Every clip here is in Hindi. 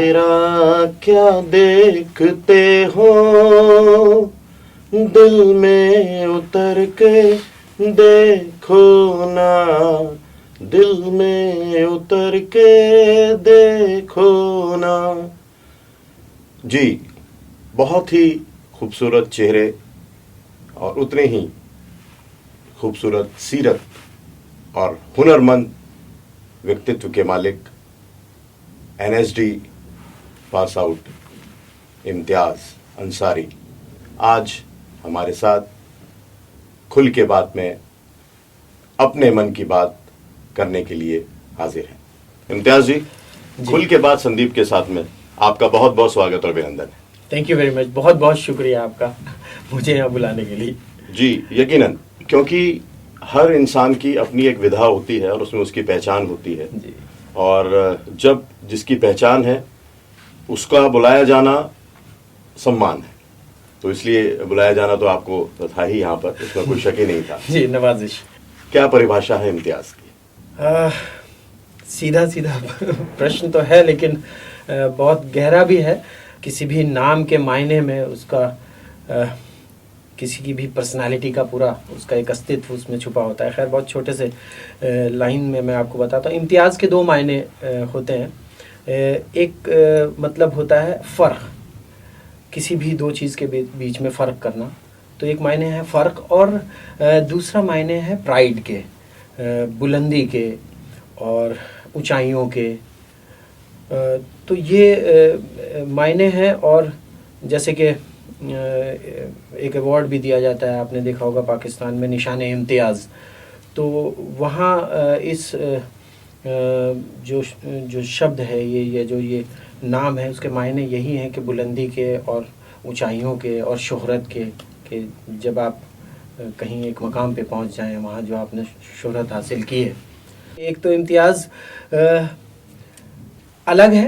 तेरा क्या देखते हो, दिल में उतर के देखो ना, दिल में उतर के देखो ना। जी, बहुत ही खूबसूरत चेहरे और उतने ही खूबसूरत सीरत और हुनरमंद व्यक्तित्व के मालिक NSD pass out Imtiaz Ansari आज हमारे साथ खुल के बात में अपने मन की बात करने के लिए हाजिर हैं। इम्तियाज जी, खुल के बात संदीप के साथ में आपका बहुत बहुत स्वागत और अभिनंदन है। थैंक यू वेरी मच, बहुत बहुत शुक्रिया आपका मुझे यहाँ बुलाने के लिए। जी, यकीनन, क्योंकि हर इंसान की अपनी एक विधा होती है और उसमें उसकी पहचान होती है जी। और जब जिसकी पहचान है उसका बुलाया जाना सम्मान है, तो इसलिए बुलाया जाना तो आपको था ही यहाँ पर, इसमें कोई शक ही नहीं था। जी, नवाजिश। क्या परिभाषा है इम्तियाज की? सीधा सीधा प्रश्न तो है, लेकिन बहुत गहरा भी है। किसी भी नाम के मायने में उसका किसी की भी पर्सनालिटी का पूरा उसका एक अस्तित्व उसमें छुपा होता है। खैर, बहुत छोटे से लाइन में मैं आपको बताता हूँ। इम्तियाज़ के दो मायने होते हैं। एक मतलब होता है फ़र्क, किसी भी दो चीज़ के बीच में फ़र्क करना, तो एक मायने है फ़र्क, और दूसरा मायने है प्राइड के, बुलंदी के और ऊंचाइयों के। तो ये मायने हैं। और जैसे कि एक अवार्ड भी दिया जाता है, आपने देखा होगा पाकिस्तान में, निशान-ए-इम्तियाज़। तो वहाँ इस जो शब्द है, ये नाम है, उसके मायने यही हैं कि बुलंदी के और ऊंचाइयों के और शोहरत के जब आप कहीं एक मकाम पे पहुंच जाएं, वहाँ जो आपने शोहरत हासिल की है। एक तो इम्तियाज़ अलग है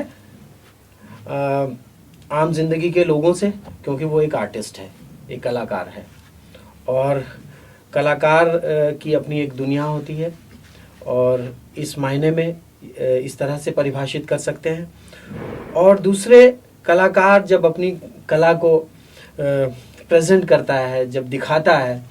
आम जिंदगी के लोगों से, क्योंकि वो एक आर्टिस्ट है, एक कलाकार है, और कलाकार की अपनी एक दुनिया होती है, और इस मायने में इस तरह से परिभाषित कर सकते हैं। और दूसरे, कलाकार जब अपनी कला को प्रेजेंट करता है, जब दिखाता है,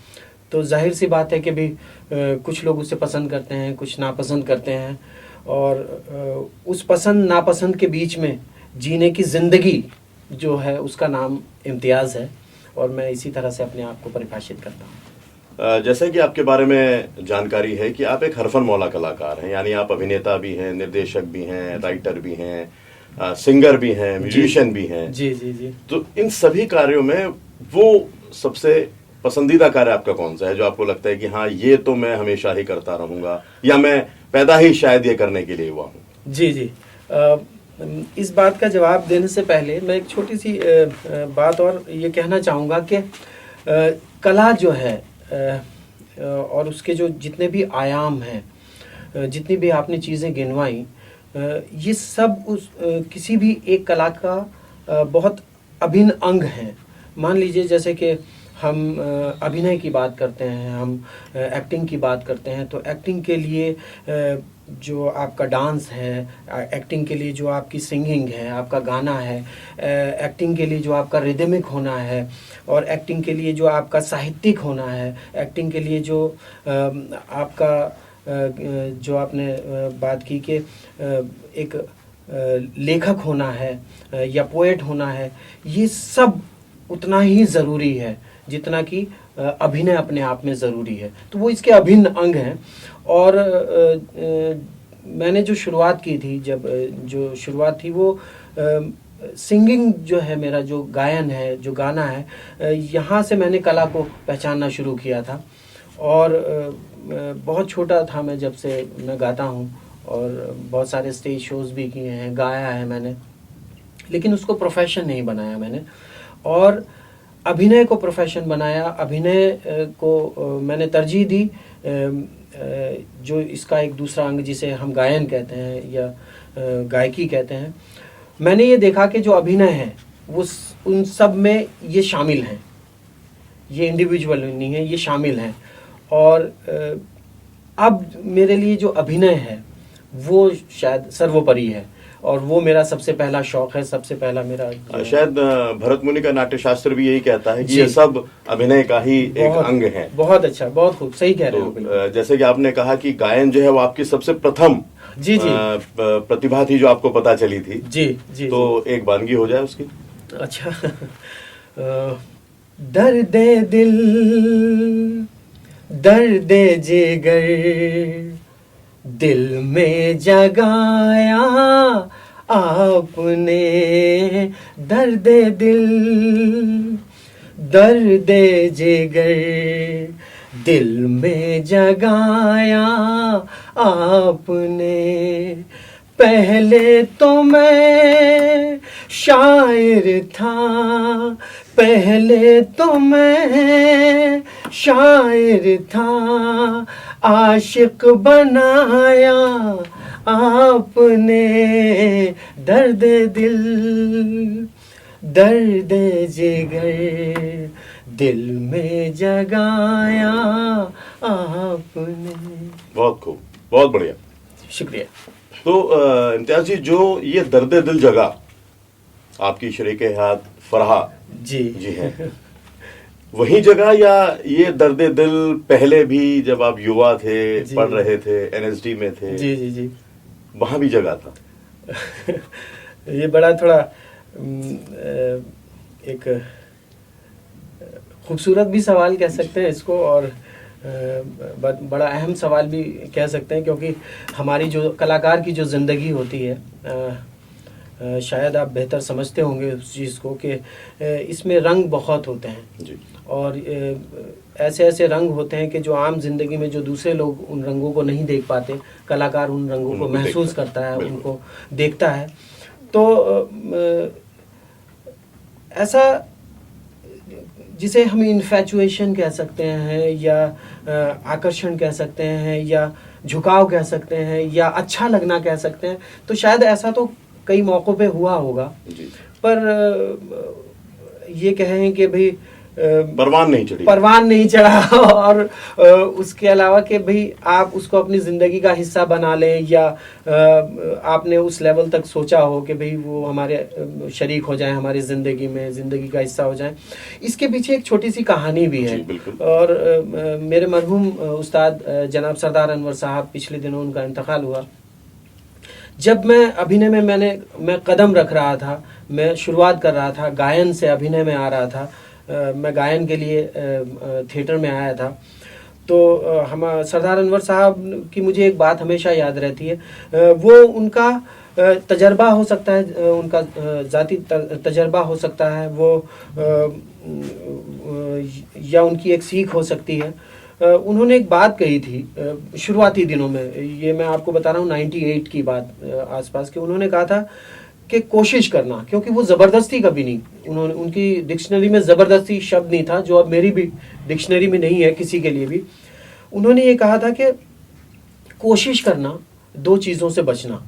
तो जाहिर सी बात है कि भी कुछ लोग उसे पसंद करते हैं, कुछ नापसंद करते हैं, और उस पसंद नापसंद के बीच में जीने की ज़िंदगी जो है, उसका नाम इम्तियाज़ है, और मैं इसी तरह से अपने आप को परिभाषित करता हूँ। जैसा कि आपके बारे में जानकारी है कि आप एक हरफन मौला कलाकार हैं, यानी आप अभिनेता भी हैं, निर्देशक भी हैं, राइटर भी हैं, सिंगर भी हैं, म्यूजिशियन भी हैं। जी जी जी। तो इन सभी कार्यों में वो सबसे पसंदीदा कार्य आपका कौन सा है जो आपको लगता है कि हाँ, ये तो मैं हमेशा ही करता रहूँगा, या मैं पैदा ही शायद ये करने के लिए हुआ हूँ? जी जी। इस बात का जवाब देने से पहले मैं एक छोटी सी बात और ये कहना चाहूँगा कि कला जो है और उसके जो जितने भी आयाम हैं, जितनी भी आपने चीज़ें गिनवाई, ये सब उस किसी भी एक कला का बहुत अभिन्न अंग हैं। मान लीजिए जैसे कि हम अभिनय की बात करते हैं, हम एक्टिंग की बात करते हैं, तो एक्टिंग के लिए जो आपका डांस है, एक्टिंग के लिए जो आपकी सिंगिंग है, आपका गाना है, एक्टिंग के लिए जो आपका रिदमिक होना है, और एक्टिंग के लिए जो आपका साहित्यिक होना है, एक्टिंग के लिए जो आपका जो आपने बात की कि एक लेखक होना है या पोएट होना है, ये सब उतना ही ज़रूरी है जितना कि अभिनय अपने आप में ज़रूरी है। तो वो इसके अभिन्न अंग हैं। और मैंने जो शुरुआत की थी, जो शुरुआत थी वो सिंगिंग जो है, मेरा जो गायन है, जो गाना है, यहाँ से मैंने कला को पहचानना शुरू किया था। और बहुत छोटा था मैं जब से मैं गाता हूँ, और बहुत सारे स्टेज शोज़ भी किए हैं, गाया है मैंने, लेकिन उसको प्रोफेशन नहीं बनाया मैंने। और अभिनय को प्रोफेशन बनाया, अभिनय को मैंने तरजीह दी, जो इसका एक दूसरा अंग जिसे हम गायन कहते हैं या गायकी कहते हैं। मैंने ये देखा कि जो अभिनय है वो उन सब में ये शामिल हैं, ये इंडिविजुअल नहीं है, ये शामिल हैं। और अब मेरे लिए जो अभिनय है वो शायद सर्वोपरि है। और वो मेरा सबसे पहला शौक है, सबसे पहला मेरा शायद भरत मुनि का नाट्यशास्त्र भी यही कहता है कि जी। ये सब अभिनय का ही एक बहुत अंग है। बहुत अच्छा, बहुत खूब, सही कह रहे हो बिल्कुल। तो जैसे कि आपने कहा कि गायन जो है वो आपकी सबसे प्रथम जी जी प्रतिभा थी जो आपको पता चली थी। जी जी। तो एक वानगी हो जाए उसकी। अच्छा। दर्द दिल, दर्द जिगर, दिल में जगाया आपने। दर्द दिल, दर्द जिगर, दिल में जगाया आपने। पहले तो मैं शायर था, पहले तो मैं शायर था, आशिक बनाया आपने। दर्द दिल, दर्द जिगर, दिल में जगाया आपने। बहुत खूब, बहुत बढ़िया, शुक्रिया। तो इम्तियाज जी, जो ये दर्द दिल जगह आपकी शरीके हाथ फरहा जी जी हैं, वही जगह या ये दर्द दिल पहले भी जब आप युवा थे, पढ़ रहे थे, एनएसडी में थे, जी जी जी, वहां भी जगह था? ये बड़ा थोड़ा एक खूबसूरत भी सवाल कह सकते हैं इसको, और बड़ा अहम सवाल भी कह सकते हैं, क्योंकि हमारी जो कलाकार की जो ज़िंदगी होती है, शायद आप बेहतर समझते होंगे उस चीज़ को कि इसमें रंग बहुत होते हैं जी। और ऐसे ऐसे रंग होते हैं कि जो आम ज़िंदगी में जो दूसरे लोग उन रंगों को नहीं देख पाते, कलाकार उन रंगों को महसूस करता है, उनको देखता है। तो ऐसा जिसे हम इन्फैचुएशन कह सकते हैं, या आकर्षण कह सकते हैं, या झुकाव कह सकते हैं, या अच्छा लगना कह सकते हैं, तो शायद ऐसा तो कई मौक़ों पे हुआ होगा जी। पर ये कहें कि भाई परवान नहीं चढ़ी, परवान नहीं चढ़ा, और उसके अलावा कि भाई आप उसको अपनी ज़िंदगी का हिस्सा बना लें, या आपने उस लेवल तक सोचा हो कि भाई वो हमारे शरीक हो जाए हमारी ज़िंदगी में, ज़िंदगी का हिस्सा हो जाए। इसके पीछे एक छोटी सी कहानी भी है। और मेरे मरहूम उस्ताद जनाब सरदार अनवर साहब, पिछले दिनों उनका इंतकाल हुआ। जब मैं अभिनय में मैं कदम रख रहा था, मैं शुरुआत कर रहा था, गायन से अभिनय में आ रहा था, मैं गायन के लिए थिएटर में आया था, तो हम सरदार अनवर साहब की मुझे एक बात हमेशा याद रहती है। वो उनका तजर्बा हो सकता है, उनका ज़ाती तजर्बा हो सकता है वो, या उनकी एक सीख हो सकती है। उन्होंने एक बात कही थी शुरुआती दिनों में, ये मैं आपको बता रहा हूँ 98 की बात आसपास के। उन्होंने कहा था कि कोशिश करना, क्योंकि वो ज़बरदस्ती कभी नहीं, उन्होंने, उनकी डिक्शनरी में ज़बरदस्ती शब्द नहीं था, जो अब मेरी भी डिक्शनरी में नहीं है किसी के लिए भी। उन्होंने ये कहा था कि कोशिश करना, दो चीज़ों से बचना,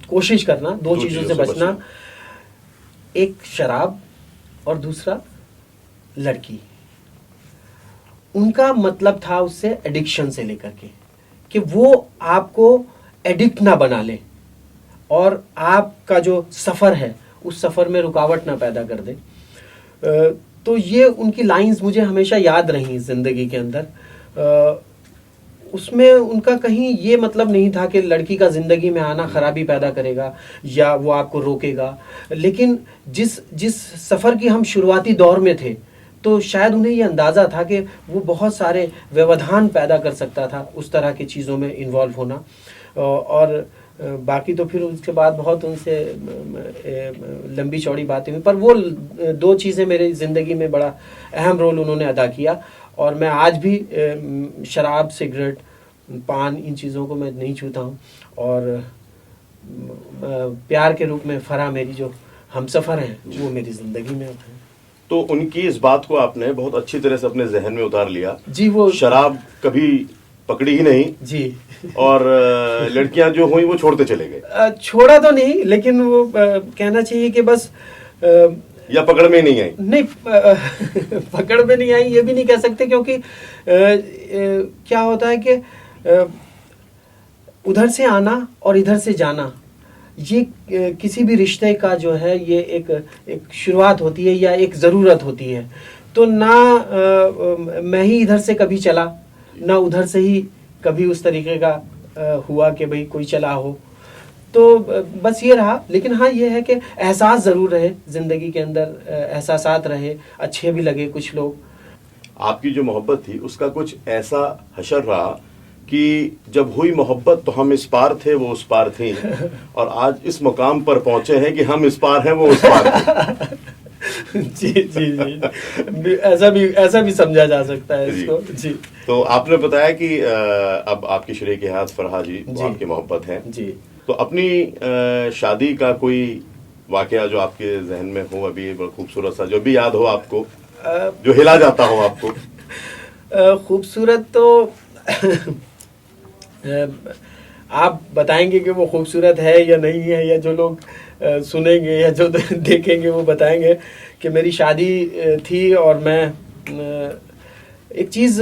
कोशिश करना दो चीज़ों से बचना, एक शराब और दूसरा लड़की। उनका मतलब था उससे एडिक्शन से लेकर के, कि वो आपको एडिक्ट ना बना ले और आपका जो सफ़र है उस सफ़र में रुकावट ना पैदा कर दे। तो ये उनकी लाइंस मुझे हमेशा याद रही ज़िंदगी के अंदर। उसमें उनका कहीं ये मतलब नहीं था कि लड़की का ज़िंदगी में आना ख़राबी पैदा करेगा या वो आपको रोकेगा, लेकिन जिस सफ़र की हम शुरुआती दौर में थे, तो शायद उन्हें ये अंदाज़ा था कि वो बहुत सारे व्यवधान पैदा कर सकता था उस तरह की चीज़ों में इन्वॉल्व होना। और बाकी तो फिर उसके बाद बहुत उनसे लंबी चौड़ी बातें हुई, पर वो दो चीज़ें मेरी ज़िंदगी में बड़ा अहम रोल उन्होंने अदा किया। और मैं आज भी शराब, सिगरेट, पान, इन चीज़ों को मैं नहीं छूता हूँ। और प्यार के रूप में फरा मेरी जो हमसफ़र हैं वो मेरी ज़िंदगी में हैं। तो उनकी इस बात को आपने बहुत अच्छी तरह से अपने जहन में उतार लिया। जी, वो शराब कभी पकड़ी ही नहीं जी, और लड़कियां जो हुई वो छोड़ते चले गए। छोड़ा तो नहीं, लेकिन वो कहना चाहिए कि बस या पकड़ में नहीं आई। नहीं, पकड़ में नहीं आई ये भी नहीं कह सकते, क्योंकि क्या होता है कि उधर से आना और इधर से जाना, ये किसी भी रिश्ते का जो है ये एक शुरुआत होती है या एक ज़रूरत होती है। तो ना मैं ही इधर से कभी चला, ना उधर से ही कभी उस तरीके का हुआ कि भाई कोई चला हो। तो बस ये रहा। लेकिन हाँ ये है कि एहसास ज़रूर रहे ज़िंदगी के अंदर, एहसासात रहे, अच्छे भी लगे कुछ लोग। आपकी जो मोहब्बत थी उसका कुछ ऐसा हशर रहा कि जब हुई मोहब्बत तो हम इस पार थे, वो उस पार थी, और आज इस मुकाम पर पहुंचे हैं कि हम इस पार हैं, वो उस पार थे। जी जी जी, ऐसा भी समझा जा सकता है इसको। जी। तो आपने बताया कि अब आपकी शरीक हयात फरहा जी, वो आपकी मोहब्बत है जी। तो अपनी शादी का कोई वाकया जो आपके जहन में हो अभी, बड़ा खूबसूरत सा, जो भी याद हो आपको, जो हिला जाता हो आपको? खूबसूरत तो आप बताएंगे कि वो खूबसूरत है या नहीं है, या जो लोग सुनेंगे या जो देखेंगे वो बताएंगे कि मेरी शादी थी। और मैं एक चीज़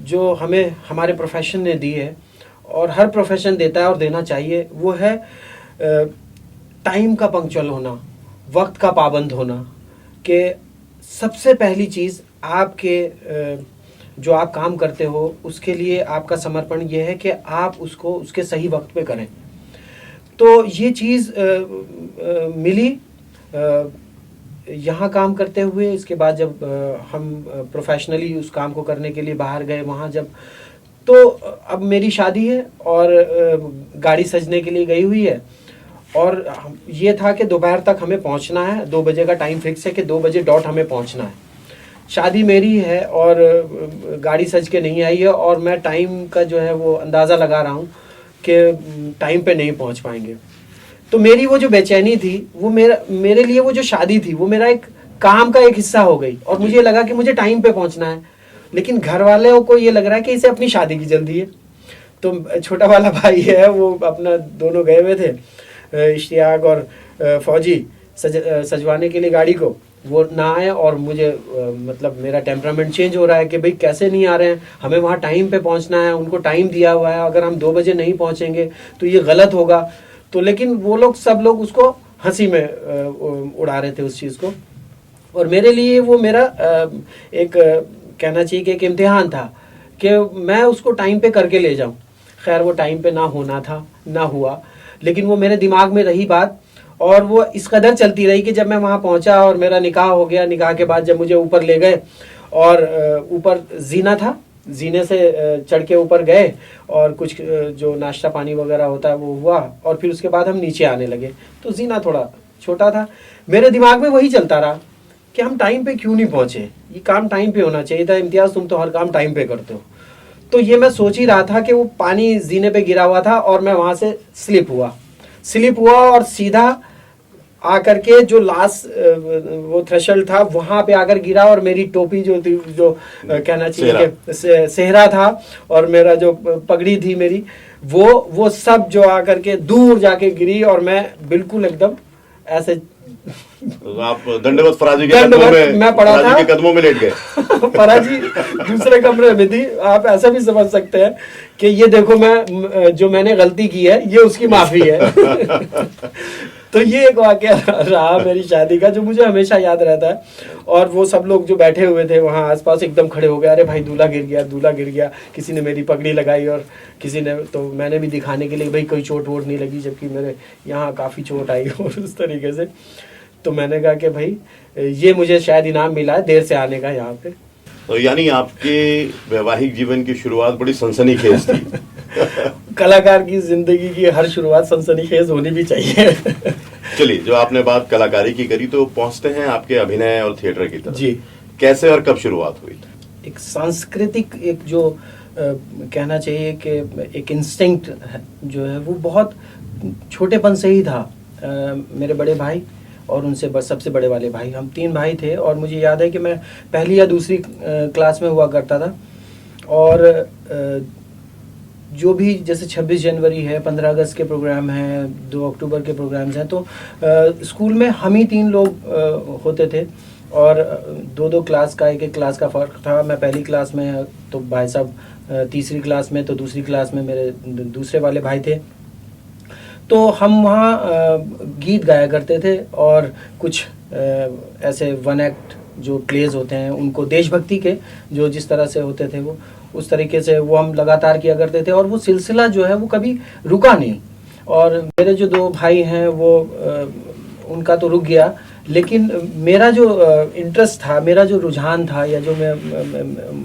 जो हमें हमारे प्रोफेशन ने दी है और हर प्रोफेशन देता है और देना चाहिए, वो है टाइम का पंक्चुअल होना, वक्त का पाबंद होना। कि सबसे पहली चीज़ आपके जो आप काम करते हो उसके लिए आपका समर्पण ये है कि आप उसको उसके सही वक्त पे करें। तो ये चीज़ मिली यहाँ काम करते हुए। इसके बाद जब हम प्रोफेशनली उस काम को करने के लिए बाहर गए, वहाँ जब, तो अब मेरी शादी है और गाड़ी सजने के लिए गई हुई है, और ये था कि दोपहर तक हमें पहुँचना है, 2 बजे का टाइम फिक्स है कि 2 बजे डॉट हमें पहुँचना है। शादी मेरी है और गाड़ी सज के नहीं आई है, और मैं टाइम का जो है वो अंदाज़ा लगा रहा हूँ कि टाइम पे नहीं पहुँच पाएंगे। तो मेरी वो जो बेचैनी थी, वो मेरे लिए वो जो शादी थी वो मेरा एक काम का एक हिस्सा हो गई, और मुझे लगा कि मुझे टाइम पे पहुँचना है। लेकिन घर वालों को ये लग रहा है कि इसे अपनी शादी की जल्दी है। तो छोटा वाला भाई है, वो अपना दोनों गए हुए थे, इश्तियाक और फौजी, सजवाने के लिए गाड़ी को। वो ना आए और मुझे मतलब मेरा टेम्परामेंट चेंज हो रहा है कि भाई कैसे नहीं आ रहे हैं, हमें वहाँ टाइम पे पहुँचना है, उनको टाइम दिया हुआ है, अगर हम 2 बजे नहीं पहुँचेंगे तो ये गलत होगा। तो लेकिन वो लोग, सब लोग उसको हंसी में उड़ा रहे थे उस चीज़ को, और मेरे लिए वो मेरा एक कहना चाहिए कि एक इम्तिहान था कि मैं उसको टाइम पे करके ले जाऊँ। खैर वो टाइम पे ना होना था, ना हुआ, लेकिन वो मेरे दिमाग में रही बात, और वो इस कदर चलती रही कि जब मैं वहाँ पहुँचा और मेरा निकाह हो गया, निकाह के बाद जब मुझे ऊपर ले गए और ऊपर जीना था, जीने से चढ़ के ऊपर गए और कुछ जो नाश्ता पानी वगैरह होता है वो हुआ, और फिर उसके बाद हम नीचे आने लगे। तो जीना थोड़ा छोटा था, मेरे दिमाग में वही चलता रहा कि हम टाइम पे क्यों नहीं पहुँचे, ये काम टाइम पे होना चाहिए था। इम्तियाज़, तुम तो हर काम टाइम पे करते हो। तो ये मैं सोच ही रहा था कि वो पानी जीने पे गिरा हुआ था और मैं वहाँ से स्लिप हुआ और सीधा आकर के जो लास्ट वो थ्रेशोल्ड था वहाँ पे आकर गिरा, और मेरी टोपी जो थी, जो कहना चाहिए कि सेहरा था, और मेरा जो पगड़ी थी मेरी, वो सब जो आकर के दूर जाके गिरी, और मैं बिल्कुल एकदम ऐसे आप दंडवत फराजी के कदमों में, मैं पड़ा था, के कदमों में लेट गए। फराजी दूसरे कमरे में थी। आप ऐसा भी समझ सकते हैं कि ये देखो, मैं जो मैंने गलती की है ये उसकी माफी है। तो ये एक वाकया रहा मेरी शादी का जो मुझे हमेशा याद रहता है। और वो सब लोग जो बैठे हुए थे वहाँ आसपास एकदम खड़े हो गए, अरे भाई दूल्हा गिर गया, दूल्हा गिर गया। किसी ने मेरी पगड़ी लगाई और किसी ने, तो मैंने भी दिखाने के लिए भाई कोई चोट वोट नहीं लगी, जबकि मेरे यहाँ काफ़ी चोट आई और उस तरीके से। तो मैंने कहा कि भाई ये मुझे शायद इनाम मिला है देर से आने का यहाँ पे। तो यानी आपके वैवाहिक जीवन की शुरुआत बड़ी सनसनीखेज थी। कलाकार की जिंदगी की हर शुरुआत सनसनीखेज होनी भी चाहिए। चलिए, जो आपने बात कलाकारी की करी, तो पहुंचते हैं आपके अभिनय और थिएटर की तरफ। जी। कैसे और कब शुरुआत हुई? एक सांस्कृतिक, एक जो कहना चाहिए कि एक इंस्टिंक्ट जो है वो बहुत छोटेपन से ही था। मेरे बड़े भाई और उनसे सबसे बड़े वाले भाई, हम 3 भाई थे, और मुझे याद है कि मैं पहली या दूसरी क्लास में हुआ करता था। और जो भी जैसे 26 जनवरी है, 15 अगस्त के प्रोग्राम हैं, 2 अक्टूबर के प्रोग्राम्स हैं, तो स्कूल में हम ही 3 लोग होते थे, और 2-2 क्लास का, एक क्लास का फ़र्क था। मैं पहली क्लास में तो भाई साहब तीसरी क्लास में, तो दूसरी क्लास में मेरे दूसरे वाले भाई थे। तो हम वहाँ गीत गाया करते थे और कुछ ऐसे वन एक्ट जो प्लेज होते हैं उनको देशभक्ति के जो जिस तरह से होते थे वो उस तरीके से वो हम लगातार किया करते थे और वो सिलसिला जो है वो कभी रुका नहीं। और मेरे जो दो भाई हैं वो उनका तो रुक गया, लेकिन मेरा जो इंटरेस्ट था, मेरा जो रुझान था या जो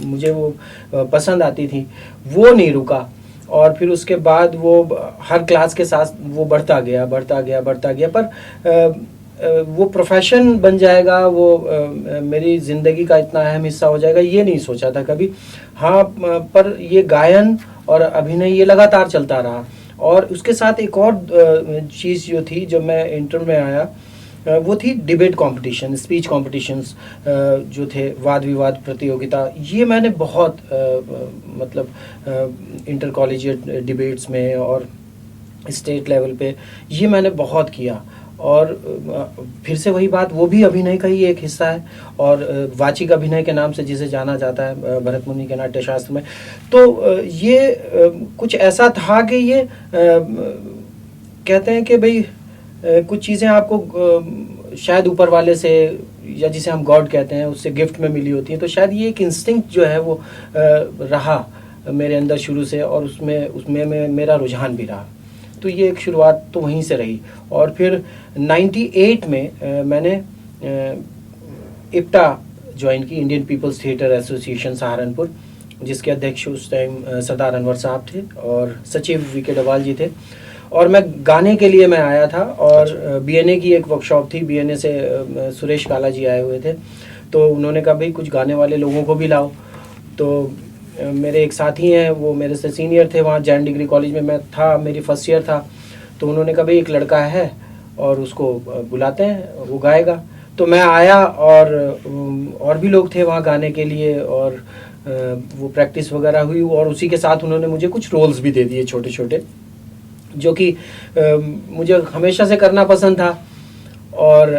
मुझे वो पसंद आती थी वो नहीं रुका। और फिर उसके बाद वो हर क्लास के साथ वो बढ़ता गया पर वो प्रोफेशन बन जाएगा, वो मेरी ज़िंदगी का इतना अहम हिस्सा हो जाएगा ये नहीं सोचा था कभी। हाँ, पर ये गायन और अभिनय ये लगातार चलता रहा। और उसके साथ एक और चीज़ जो थी जब मैं इंटर में आया वो थी डिबेट कंपटीशन, स्पीच कॉम्पिटिशन्स जो थे, वाद विवाद प्रतियोगिता। ये मैंने बहुत मतलब इंटर कॉलेजिएट डिबेट्स में और स्टेट लेवल पे ये मैंने बहुत किया। और फिर से वही बात, वो भी अभिनय का ही एक हिस्सा है और वाचिक अभिनय के नाम से जिसे जाना जाता है भरत मुनि के नाट्य शास्त्र में। तो ये कुछ ऐसा था कि ये कहते हैं कि भाई कुछ चीज़ें आपको शायद ऊपर वाले से या जिसे हम गॉड कहते हैं उससे गिफ्ट में मिली होती है। तो शायद ये एक इंस्टिंक्ट जो है वो रहा मेरे अंदर शुरू से और उसमें मेरा रुझान भी रहा। तो ये एक शुरुआत तो वहीं से रही। और फिर 98 में मैंने इप्टा ज्वाइन की, Indian People's Theatre Association Saharanpur, जिसके अध्यक्ष उस टाइम सरदार अनवर साहब थे और सचिव वी.के. डवाल जी थे। और मैं गाने के लिए मैं आया था और बीएनए की एक वर्कशॉप थी, बीएनए से सुरेश काला जी आए हुए थे। तो उन्होंने कहा भाई कुछ गाने वाले लोगों को भी लाओ। तो मेरे एक साथी हैं, वो मेरे से सीनियर थे, वहाँ जैन डिग्री कॉलेज में मैं था, मेरी फर्स्ट ईयर था। तो उन्होंने कहा भाई एक लड़का है और उसको बुलाते हैं, वो गाएगा। तो मैं आया और भी लोग थे वहाँ गाने के लिए और वो प्रैक्टिस वगैरह हुई और उसी के साथ उन्होंने मुझे कुछ रोल्स भी दे दिए छोटे छोटे, जो कि मुझे हमेशा से करना पसंद था। और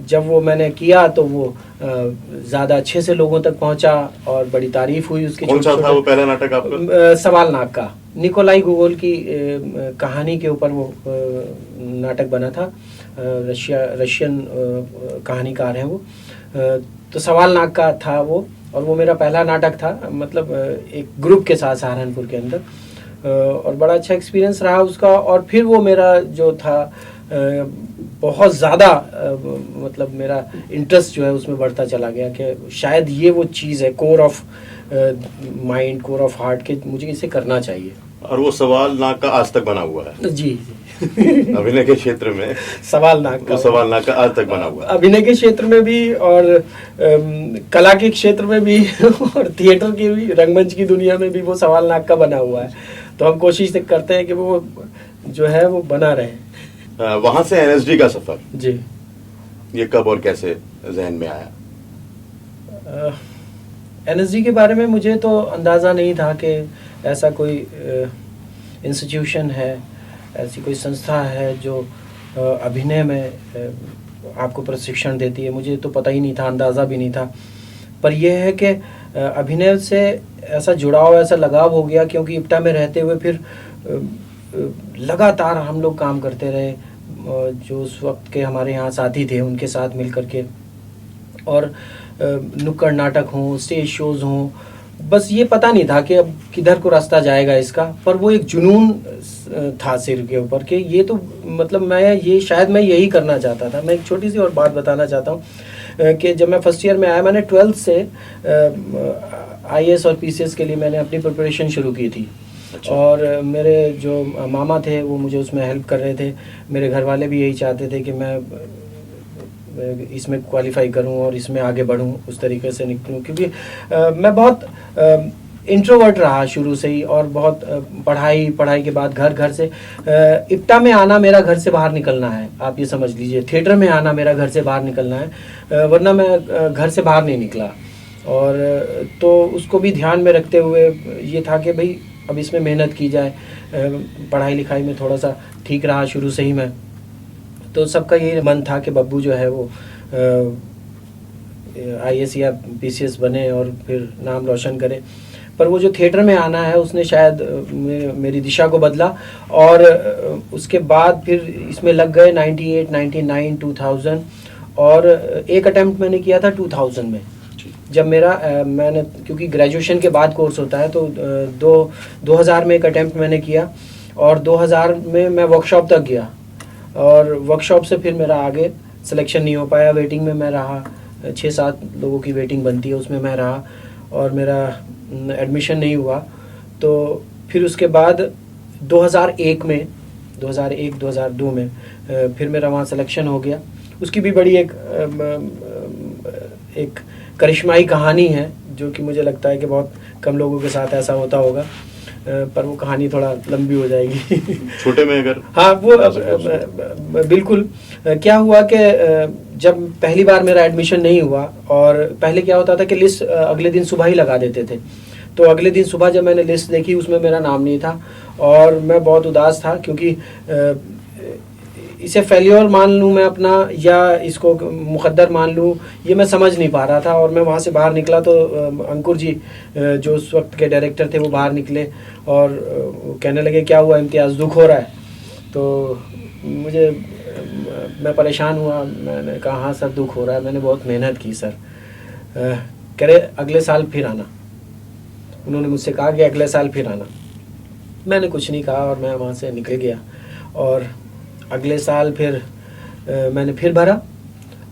जब वो मैंने किया तो वो ज़्यादा अच्छे से लोगों तक पहुंचा और बड़ी तारीफ हुई उसकी। कौन सा था वो पहला नाटक आपका? सवाल नाग का, निकोलाई गोगोल की कहानी के ऊपर वो नाटक बना था। रशियन कहानीकार हैं वो। तो सवाल नाग का था वो, और वो मेरा पहला नाटक था, मतलब एक ग्रुप के साथ सहारनपुर के अंदर। और बड़ा अच्छा एक्सपीरियंस रहा उसका। और फिर वो मेरा जो था बहुत ज़्यादा मतलब मेरा इंटरेस्ट जो है उसमें बढ़ता चला गया कि शायद ये वो चीज़ है, core of mind, core of heart, के मुझे इसे करना चाहिए। और वो सवाल नाग का आज तक बना हुआ है? जी अभिनय के क्षेत्र में सवाल नाग का आज तक बना हुआ है। अभिनय के क्षेत्र में भी और कला के क्षेत्र में भी और थिएटर की भी, रंगमंच की दुनिया में भी वो सवाल नाग का बना हुआ है। तो हम कोशिश करते हैं कि वो जो है वो बना रहे। वहां से एनएसडी का सफर जी, ये कब और कैसे जहन में आया? एनएसडी के बारे में मुझे तो अंदाज़ा नहीं था कि ऐसा कोई इंस्टीट्यूशन है, ऐसी कोई संस्था है जो अभिनय में आपको प्रशिक्षण देती है। मुझे तो पता ही नहीं था, अंदाज़ा भी नहीं था। पर यह है कि अभिनय से ऐसा जुड़ाव, ऐसा लगाव हो गया, क्योंकि इप्टा में रहते हुए फिर लगातार हम लोग काम करते रहे, जो उस वक्त के हमारे यहाँ साथी थे उनके साथ मिल करके। और नुक्कड़ नाटक हों, स्टेज शोज़ हों, बस ये पता नहीं था कि अब किधर को रास्ता जाएगा इसका। पर वो एक जुनून था सिर के ऊपर कि ये तो मतलब शायद मैं यही करना चाहता था। मैं एक छोटी सी और बात बताना चाहता हूँ कि जब मैं फर्स्ट ईयर में आया, मैंने 12th से IAS और PCS के लिए मैंने अपनी प्रिपरेशन शुरू की थी। अच्छा। और मेरे जो मामा थे वो मुझे उसमें हेल्प कर रहे थे। मेरे घर वाले भी यही चाहते थे कि मैं इसमें क्वालिफाई करूं और इसमें आगे बढ़ूं, उस तरीके से निकलूं, क्योंकि मैं बहुत इंट्रोवर्ट रहा शुरू से ही। और बहुत पढ़ाई के बाद घर से इप्टा में आना मेरा घर से बाहर निकलना है, आप ये समझ लीजिए। थिएटर में आना मेरा घर से बाहर निकलना है, वरना मैं घर से बाहर नहीं निकला। और तो उसको भी ध्यान में रखते हुए ये था कि भाई अब इसमें मेहनत की जाए। पढ़ाई लिखाई में थोड़ा सा ठीक रहा शुरू से ही मैं, तो सबका यही मन था कि बब्बू जो है वो IAS या PCS बने और फिर नाम रोशन करे। पर वो जो थिएटर में आना है उसने शायद मेरी दिशा को बदला। और उसके बाद फिर इसमें लग गए 98, 99, 2000, और एक अटेम्प्ट मैंने किया था 2000 में, जब मेरा मैंने, क्योंकि ग्रेजुएशन के बाद कोर्स होता है, तो 2000 में एक अटेम्प्ट मैंने किया, और 2000 में मैं वर्कशॉप तक गया, और वर्कशॉप से फिर मेरा आगे सिलेक्शन नहीं हो पाया। वेटिंग में मैं रहा, 6-7 लोगों की वेटिंग बनती है, उसमें मैं रहा, और मेरा एडमिशन नहीं हुआ। तो फिर उसके बाद 2001 में, 2001-2002 में फिर मेरा वहाँ सिलेक्शन हो गया। उसकी भी बड़ी एक करिश्माई कहानी है, जो कि मुझे लगता है कि बहुत कम लोगों के साथ ऐसा होता होगा, पर वो कहानी थोड़ा लंबी हो जाएगी। छोटे में अगर, हाँ वो बिल्कुल। क्या हुआ कि जब पहली बार मेरा एडमिशन नहीं हुआ, और पहले क्या होता था कि लिस्ट अगले दिन सुबह ही लगा देते थे, तो अगले दिन सुबह जब मैंने लिस्ट देखी उसमें मेरा नाम नहीं था, और मैं बहुत उदास था, क्योंकि इसे फेल्योर मान लूँ मैं अपना, या इसको मुकद्दर मान लूँ, ये मैं समझ नहीं पा रहा था। और मैं वहाँ से बाहर निकला तो अंकुर जी जो उस वक्त के डायरेक्टर थे वो बाहर निकले, और कहने लगे क्या हुआ इम्तियाज़, दुख हो रहा है? तो मैं परेशान हुआ, मैंने कहा हाँ सर दुख हो रहा है, मैंने बहुत मेहनत की सर। कह रहे अगले साल फिर आना। उन्होंने मुझसे कहा कि अगले साल फिर आना। मैंने कुछ नहीं कहा और मैं वहाँ से निकल गया, और अगले साल फिर मैंने फिर भरा,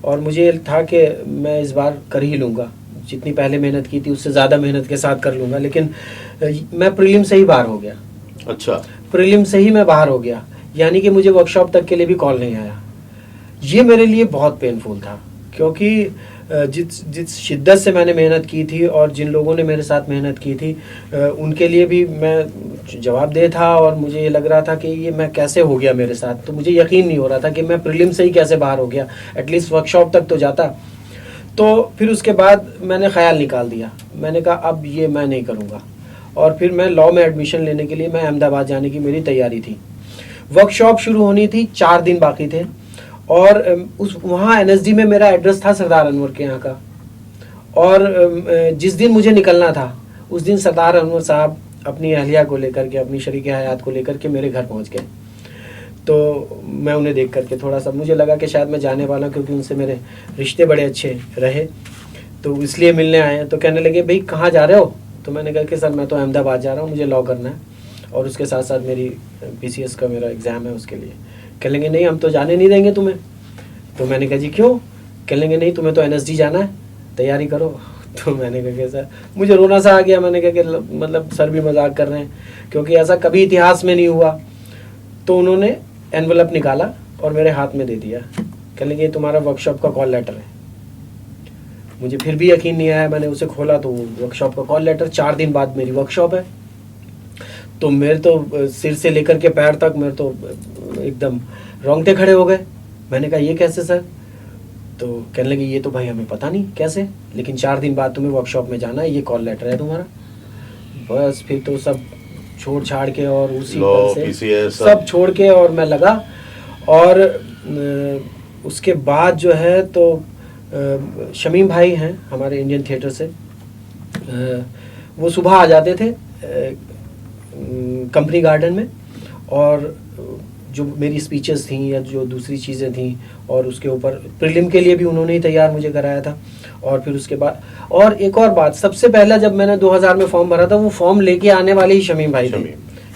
और मुझे था कि मैं इस बार कर ही लूँगा, जितनी पहले मेहनत की थी उससे ज़्यादा मेहनत के साथ कर लूँगा। लेकिन मैं प्रीलिम से ही बाहर हो गया। अच्छा, प्रीलिम से ही मैं बाहर हो गया, यानी कि मुझे वर्कशॉप तक के लिए भी कॉल नहीं आया। ये मेरे लिए बहुत पेनफुल था, क्योंकि जिस शिद्दत से मैंने मेहनत की थी और जिन लोगों ने मेरे साथ मेहनत की थी उनके लिए भी मैं जवाबदेह था, और मुझे ये लग रहा था कि ये मैं कैसे हो गया मेरे साथ। तो मुझे यकीन नहीं हो रहा था कि मैं प्रीलिम से ही कैसे बाहर हो गया, एटलीस्ट वर्कशॉप तक तो जाता। तो फिर उसके बाद मैंने ख्याल निकाल दिया, मैंने कहा अब ये मैं नहीं करूँगा, और फिर मैं लॉ में एडमिशन लेने के लिए मैं अहमदाबाद जाने की मेरी तैयारी थी। वर्कशॉप शुरू होनी थी, 4 दिन बाकी थे, और उस वहाँ एनएसडी में मेरा एड्रेस था सरदार अनवर के यहाँ का, और जिस दिन मुझे निकलना था उस दिन सरदार अनवर साहब अपनी अहलिया को लेकर के, अपनी शरीक हयात को लेकर के मेरे घर पहुँच गए। तो मैं उन्हें देख करके थोड़ा सा मुझे लगा कि शायद मैं जाने वाला हूँ, क्योंकि उनसे मेरे रिश्ते बड़े अच्छे रहे, तो इसलिए मिलने आए हैं। तो कहने लगे भाई कहाँ जा रहे हो? तो मैंने कहा कि सर मैं तो अहमदाबाद जा रहा हूँ, मुझे लॉ करना है, और उसके साथ साथ मेरी पीसीएस का मेरा एग्ज़ाम है उसके लिए। कह लेंगे नहीं हम तो जाने नहीं देंगे तुम्हें। तो मैंने कहा जी क्यों? कह लेंगे नहीं तुम्हें तो एनएसडी जाना है, तैयारी करो। तो मैंने कहा कि सर, मुझे रोना सा आ गया। मैंने कहा कि मतलब सर भी मजाक कर रहे हैं, क्योंकि ऐसा कभी इतिहास में नहीं हुआ। तो उन्होंने एनवलप निकाला और मेरे हाथ में दे दिया। कह लेंगे ये तुम्हारा वर्कशॉप का कॉल लेटर है। मुझे फिर भी यकीन नहीं आया, मैंने उसे खोला तो वर्कशॉप का कॉल लेटर, 4 दिन बाद मेरी वर्कशॉप है। तो मेरे तो सिर से लेकर के पैर तक मेरे तो एकदम रोंगटे खड़े हो गए। मैंने कहा ये कैसे सर? तो कहने लगे ये तो भाई हमें पता नहीं कैसे, लेकिन 4 दिन बाद तुम्हें वर्कशॉप में जाना है, ये कॉल लेटर है तुम्हारा। बस फिर तो सब छोड़ छाड़ के और उसी पल से सब छोड़ के और मैं लगा। और उसके बाद जो है तो शमीम भाई हैं हमारे इंडियन थिएटर से, वो सुबह आ जाते थे कंपनी गार्डन में, और जो मेरी स्पीचेस थी या जो दूसरी चीज़ें थी, और उसके ऊपर प्रीलिम के लिए भी उन्होंने ही तैयार मुझे कराया था। और फिर उसके बाद और एक और बात, सबसे पहला जब मैंने 2000 में फॉर्म भरा था, वो फॉर्म लेके आने वाले ही शमीम भाई थे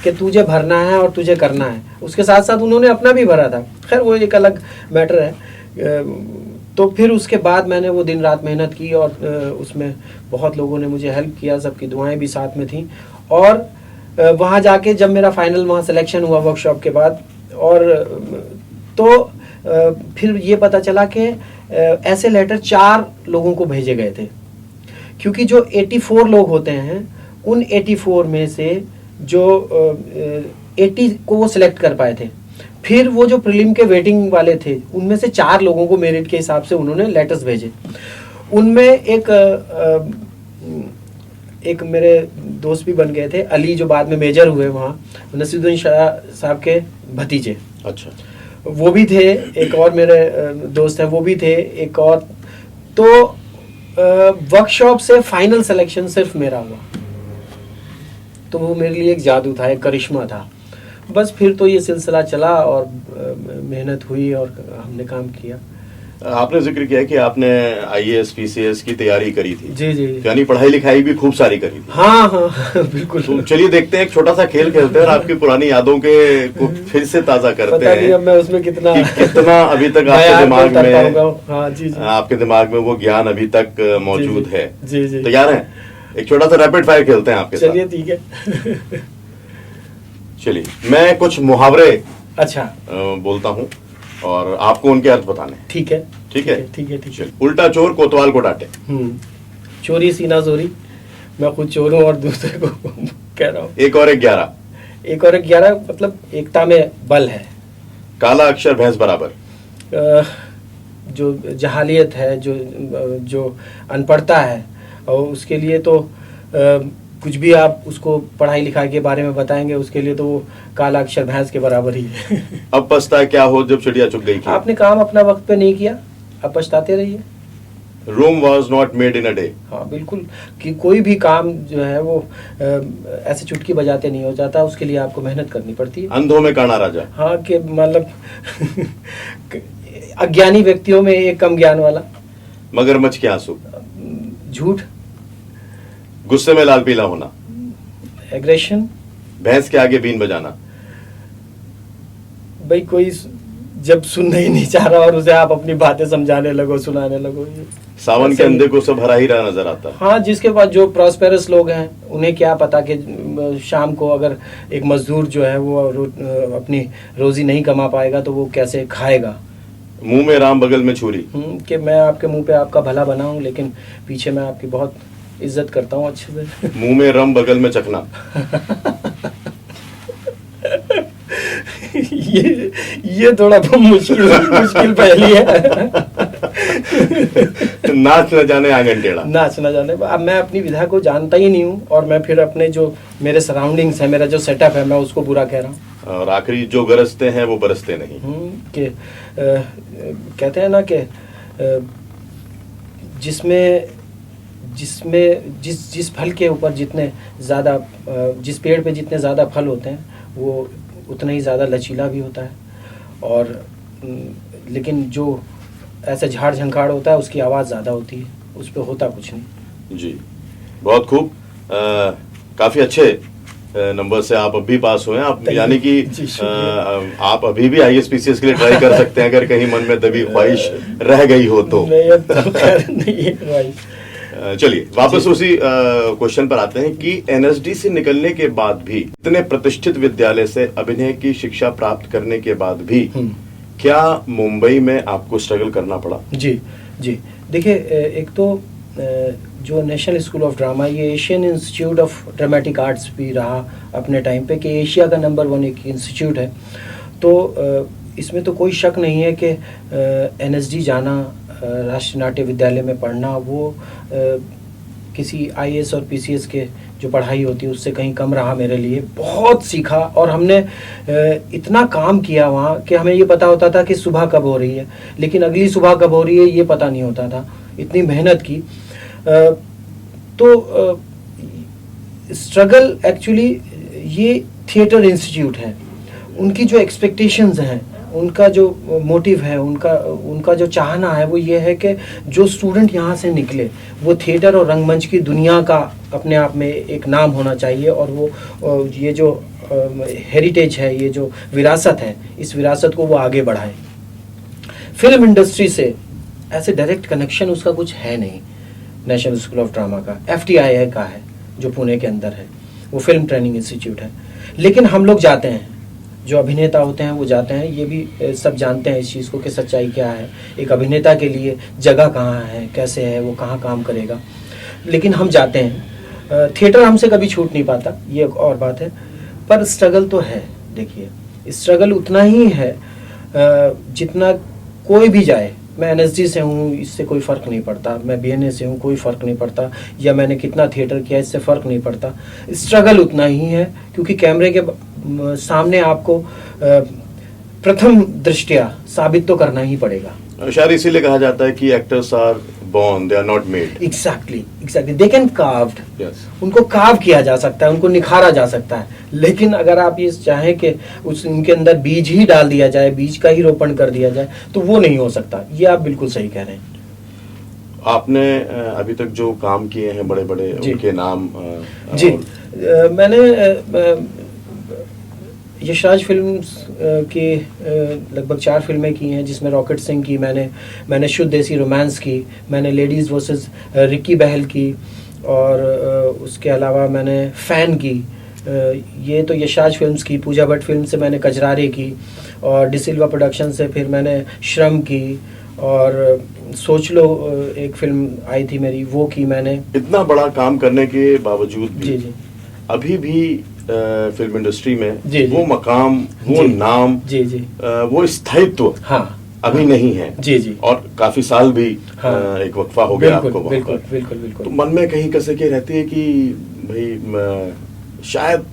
कि तुझे भरना है और तुझे करना है। उसके साथ साथ उन्होंने अपना भी भरा था, खैर वो एक अलग मैटर है। तो फिर उसके बाद मैंने वो दिन रात मेहनत की, और उसमें बहुत लोगों ने मुझे हेल्प किया, सबकी दुआएं भी साथ में थी। और वहाँ जाके जब मेरा फाइनल वहाँ सिलेक्शन हुआ वर्कशॉप के बाद, और तो फिर ये पता चला कि ऐसे लेटर 4 लोगों को भेजे गए थे, क्योंकि जो 84 लोग होते हैं उन 84 में से जो 80 को वो सिलेक्ट कर पाए थे। फिर वो जो प्रीलिम के वेटिंग वाले थे उनमें से 4 लोगों को मेरिट के हिसाब से उन्होंने लेटर्स भेजे। उनमें एक मेरे दोस्त भी बन गए थे, अली, जो बाद में मेजर हुए वहाँ, नसीरुद्दीन शाह साहब के भतीजे। अच्छा, वो भी थे। एक और मेरे दोस्त हैं वो भी थे, एक और। तो वर्कशॉप से फाइनल सिलेक्शन सिर्फ मेरा हुआ, तो वो मेरे लिए एक जादू था, एक करिश्मा था। बस फिर तो ये सिलसिला चला और मेहनत हुई और हमने काम किया। आपने जिक्र किया कि आपने आईएएस पीसीएस की तैयारी करी थी। जी जी। यानी पढ़ाई लिखाई भी खूब सारी करी थी। हाँ हाँ बिल्कुल। तो चलिए देखते हैं, एक छोटा सा खेल खेलते हैं और आपकी पुरानी यादों के को फिर से ताजा करते पता नहीं हैं अब मैं उसमें कितना कितना अभी तक आपके बयान दिमाग कर में, पाऊंगा। हाँ जी जी। आपके दिमाग में वो ज्ञान अभी तक मौजूद जी, है। जी जी। तैयार हैं? एक छोटा सा रैपिड फायर खेलते हैं आपके चलिए साथ। ठीक है। चलिए, मैं कुछ मुहावरे अच्छा बोलता हूँ और आपको उनके अर्थ बताने हैं। ठीक है ठीक है? ठीक है ठीक है। चलिए, उल्टा चोर कोतवाल को डांटे। चोरी सीना चोरी, मैं खुद चोर हूँ और दूसरे को कह रहा हूँ। एक और एक 11। एक और एक 11 मतलब एकता में बल है। काला अक्षर भैंस बराबर। जो जहालियत है, जो अनपढ़ता है, और उसके लिए तो कुछ भी आप उसको पढ़ाई लिखाई के बारे में बताएंगे उसके लिए तो वो काला अक्षर भैंस के बराबर ही है। अब पछताए क्या हो जब चिड़िया चुग गई खेत। आपने काम अपना वक्त पे नहीं किया, अब पछताते रहिए। Rome was not made in a day. हाँ बिल्कुल, कि कोई भी काम जो है वो ऐसे चुटकी बजाते नहीं हो जाता, उसके लिए आपको मेहनत करनी पड़ती है। अंधों में काना राजा। हाँ कि मतलब अज्ञानी व्यक्तियों में एक कम ज्ञान वाला। मगरमच्छ के आंसू। झूठ। गुस्से में लाल पीला होना। एग्रेशन। भैंस के आगे बीन बजाना। भाई कोई जब सुनना ही नहीं चाह रहा और उसे आप अपनी बातें समझाने लगो, सुनाने लगो। सावन के अंधे को सब हरा ही रहा नजर आता है। हाँ, जिसके पास जो प्रॉस्पेरस लोग हैं उन्हें क्या पता कि शाम को अगर एक मजदूर जो है वो अपनी रोजी नहीं कमा पाएगा तो वो कैसे खाएगा। मुंह में राम बगल में छुरी। कि मैं आपके मुंह पे आपका भला बनाऊं लेकिन पीछे मैं आपकी बहुत इज्जत करता हूँ अच्छे से। मुंह में रम बगल में चखना। ये थोड़ा मुश्किल पहेली है। नाच न जाने आंगन टेढ़ा। नाच न जाने, अब मैं अपनी विधा को जानता ही नहीं हूँ और मैं फिर अपने जो मेरे सराउंडिंग्स है, मेरा जो सेटअप है, मैं उसको बुरा कह रहा हूँ। और आखिरी, जो गरजते हैं वो बरसते नहीं। कि कहते हैं ना कि जिस फल के ऊपर जितने ज़्यादा, जिस पेड़ पे जितने ज़्यादा फल होते हैं वो उतना ही ज़्यादा लचीला भी होता है, और लेकिन जो ऐसे झाड़ झंखाड़ होता है उसकी आवाज़ ज़्यादा होती है, उस पर होता कुछ नहीं। जी, बहुत खूब। काफ़ी अच्छे नंबर से आप अभी पास हुए हैं आप, यानी कि आप अभी भी आईएएस पीसीएस के लिए ट्राई कर सकते हैं अगर कहीं मन में दबी ख्वाहिश रह गई हो तो। नहीं है ख्वाहिश। चलिए वापस उसी क्वेश्चन पर आते हैं कि एनएसडी से निकलने के बाद भी, इतने प्रतिष्ठित विद्यालय से अभिनय की शिक्षा प्राप्त करने के बाद भी क्या मुंबई में आपको स्ट्रगल करना पड़ा? जी जी, देखिए एक तो जो नेशनल स्कूल ऑफ ड्रामा, ये Asian institute of dramatic arts भी रहा अपने टाइम पे, कि एशिया का नंबर 1 एक इंस्टीट्यूट है। तो इसमें तो कोई शक नहीं है कि एनएसडी जाना, राष्ट्रीय नाट्य विद्यालय में पढ़ना, वो किसी आईएएस और पीसीएस के जो पढ़ाई होती है उससे कहीं कम रहा मेरे लिए। बहुत सीखा और हमने इतना काम किया वहाँ कि हमें ये पता होता था कि सुबह कब हो रही है, लेकिन अगली सुबह कब हो रही है ये पता नहीं होता था। इतनी मेहनत की। तो स्ट्रगल एक्चुअली, ये थिएटर इंस्टीट्यूट है, उनकी जो एक्सपेक्टेशंस हैं, उनका जो मोटिव है, उनका जो चाहना है वो ये है कि जो स्टूडेंट यहाँ से निकले वो थिएटर और रंगमंच की दुनिया का अपने आप में एक नाम होना चाहिए, और वो ये जो हेरिटेज है, ये जो विरासत है, इस विरासत को वो आगे बढ़ाए। फिल्म इंडस्ट्री से ऐसे डायरेक्ट कनेक्शन उसका कुछ है नहीं नेशनल स्कूल ऑफ ड्रामा का। FTII का है जो पुणे के अंदर है, वो फिल्म ट्रेनिंग इंस्टीट्यूट है। लेकिन हम लोग जाते हैं, जो अभिनेता होते हैं वो जाते हैं, ये भी सब जानते हैं इस चीज़ को कि सच्चाई क्या है, एक अभिनेता के लिए जगह कहाँ है, कैसे है, वो कहाँ काम करेगा। लेकिन हम जाते हैं। थिएटर हमसे कभी छूट नहीं पाता, ये एक और बात है, पर स्ट्रगल तो है। देखिए स्ट्रगल उतना ही है जितना कोई भी जाए। मैं एनएसडी से हूँ, इससे कोई फ़र्क नहीं पड़ता, मैं BNA से हूँ, कोई फ़र्क नहीं पड़ता, या मैंने कितना थिएटर किया इससे फ़र्क नहीं पड़ता। स्ट्रगल उतना ही है, क्योंकि कैमरे के सामने आपको प्रथम दृष्टया साबित तो करना ही पड़ेगा। शायद इसीलिए कहा जाता है कि actors are born, they are not made. Exactly they can carved, Yes. उनको कार्व किया जा सकता है, उनको निखारा जा सकता है, लेकिन अगर आप ये चाहें कि उस उनके अंदर बीज ही डाल दिया जाए, बीज का ही रोपण कर दिया जाए, तो वो नहीं हो सकता। ये आप बिल्कुल सही कह रहे हैं। आपने अभी तक जो काम किए हैं बड़े बड़े, जी। उनके नाम जी, और- मैंने यशराज फिल्म्स की लगभग 4 फिल्में की हैं, जिसमें रॉकेट सिंह की मैंने शुद्ध देसी रोमांस की, मैंने लेडीज़ वर्सेस रिक्की बहल की, और उसके अलावा मैंने फ़ैन की। ये तो यशराज फिल्म्स की। पूजा भट्ट फिल्म से मैंने कजरारे की, और डिसिल्वा प्रोडक्शन से फिर मैंने श्रम की, और सोच लो एक फिल्म आई थी मेरी, वो की मैंने। इतना बड़ा काम करने के बावजूद भी जी जी अभी भी फिल्म इंडस्ट्री में जी, जी। वो मकाम, वो जी। नाम, जी जी वो स्थायित्व हाँ अभी नहीं है। जी जी और काफी साल भी हाँ। एक वक्फा हो गया आपको वहाँ बिल्कुल पर। बिल्कुल तो बिल्कुल मन में कहीं कसके रहती है कि भाई शायद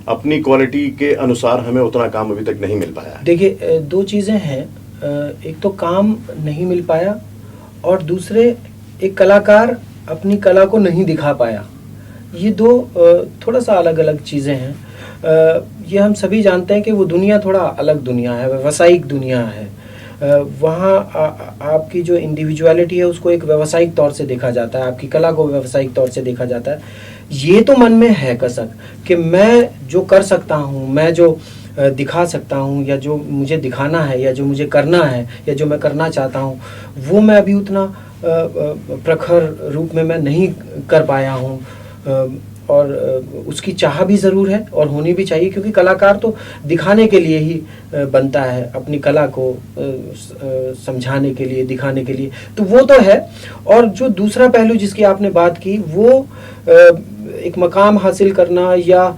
अपनी क्वालिटी के अनुसार हमें उतना काम अभी तक नहीं मिल पाया है। देखिए, 2 चीज़ें हैं। एक तो काम नहीं मिल पाया, और दूसरे एक कलाकार अपनी कला को नहीं दिखा पाया। ये 2 थोड़ा सा अलग अलग चीज़ें हैं। ये हम सभी जानते हैं कि वो दुनिया थोड़ा अलग दुनिया है, व्यावसायिक दुनिया है। वहाँ आपकी जो इंडिविजुअलिटी है उसको एक व्यावसायिक तौर से देखा जाता है, आपकी कला को व्यावसायिक तौर से देखा जाता है। ये तो मन में है कसक कि मैं जो कर सकता हूँ, मैं जो दिखा सकता हूँ, या जो मुझे दिखाना है, या जो मुझे करना है, या जो मैं करना चाहता हूँ, वो मैं अभी उतना प्रखर रूप में मैं नहीं कर पाया हूँ। और उसकी चाह भी ज़रूर है, और होनी भी चाहिए, क्योंकि कलाकार तो दिखाने के लिए ही बनता है, अपनी कला को समझाने के लिए, दिखाने के लिए। तो वो तो है। और जो दूसरा पहलू जिसकी आपने बात की, वो एक मकाम हासिल करना, या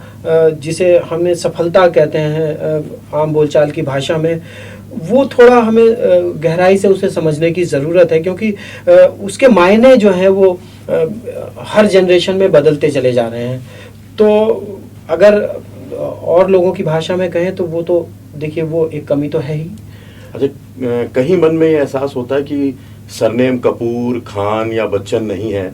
जिसे हमें सफलता कहते हैं आम बोलचाल की भाषा में, वो थोड़ा हमें गहराई से उसे समझने की ज़रूरत है, क्योंकि उसके मायने जो हैं वो हर जनरेशन में बदलते चले जा रहे हैं। तो अगर और लोगों की भाषा में कहें तो वो तो देखिए, वो एक कमी तो है ही। अच्छा, कहीं मन में ये एहसास होता है कि सरनेम कपूर, खान या बच्चन नहीं है,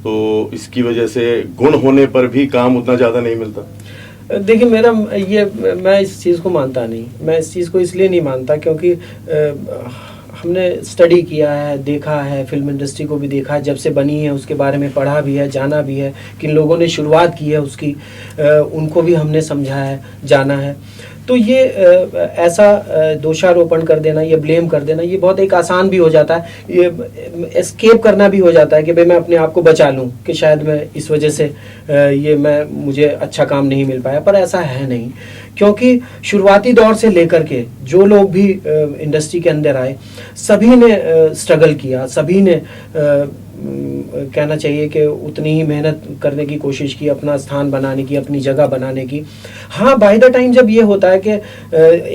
तो इसकी वजह से गुण होने पर भी काम उतना ज्यादा नहीं मिलता। देखिए, मैं इस चीज़ को मानता नहीं। मैं इस चीज़ को इसलिए नहीं मानता क्योंकि हमने स्टडी किया है, देखा है, फिल्म इंडस्ट्री को भी देखा है, जब से बनी है उसके बारे में पढ़ा भी है, जाना भी है, किन लोगों ने शुरुआत की है उसकी, उनको भी हमने समझा है, जाना है। तो ये ऐसा दोषारोपण कर देना, ये ब्लेम कर देना, ये बहुत एक आसान भी हो जाता है, ये एस्केप करना भी हो जाता है कि भाई मैं अपने आप को बचा लूं कि शायद मैं इस वजह से मुझे अच्छा काम नहीं मिल पाया। पर ऐसा है नहीं, क्योंकि शुरुआती दौर से लेकर के जो लोग भी इंडस्ट्री के अंदर आए, सभी ने स्ट्रगल किया, सभी ने कहना चाहिए कि उतनी ही मेहनत करने की कोशिश की, अपना स्थान बनाने की, अपनी जगह बनाने की। हाँ, बाय द टाइम जब ये होता है कि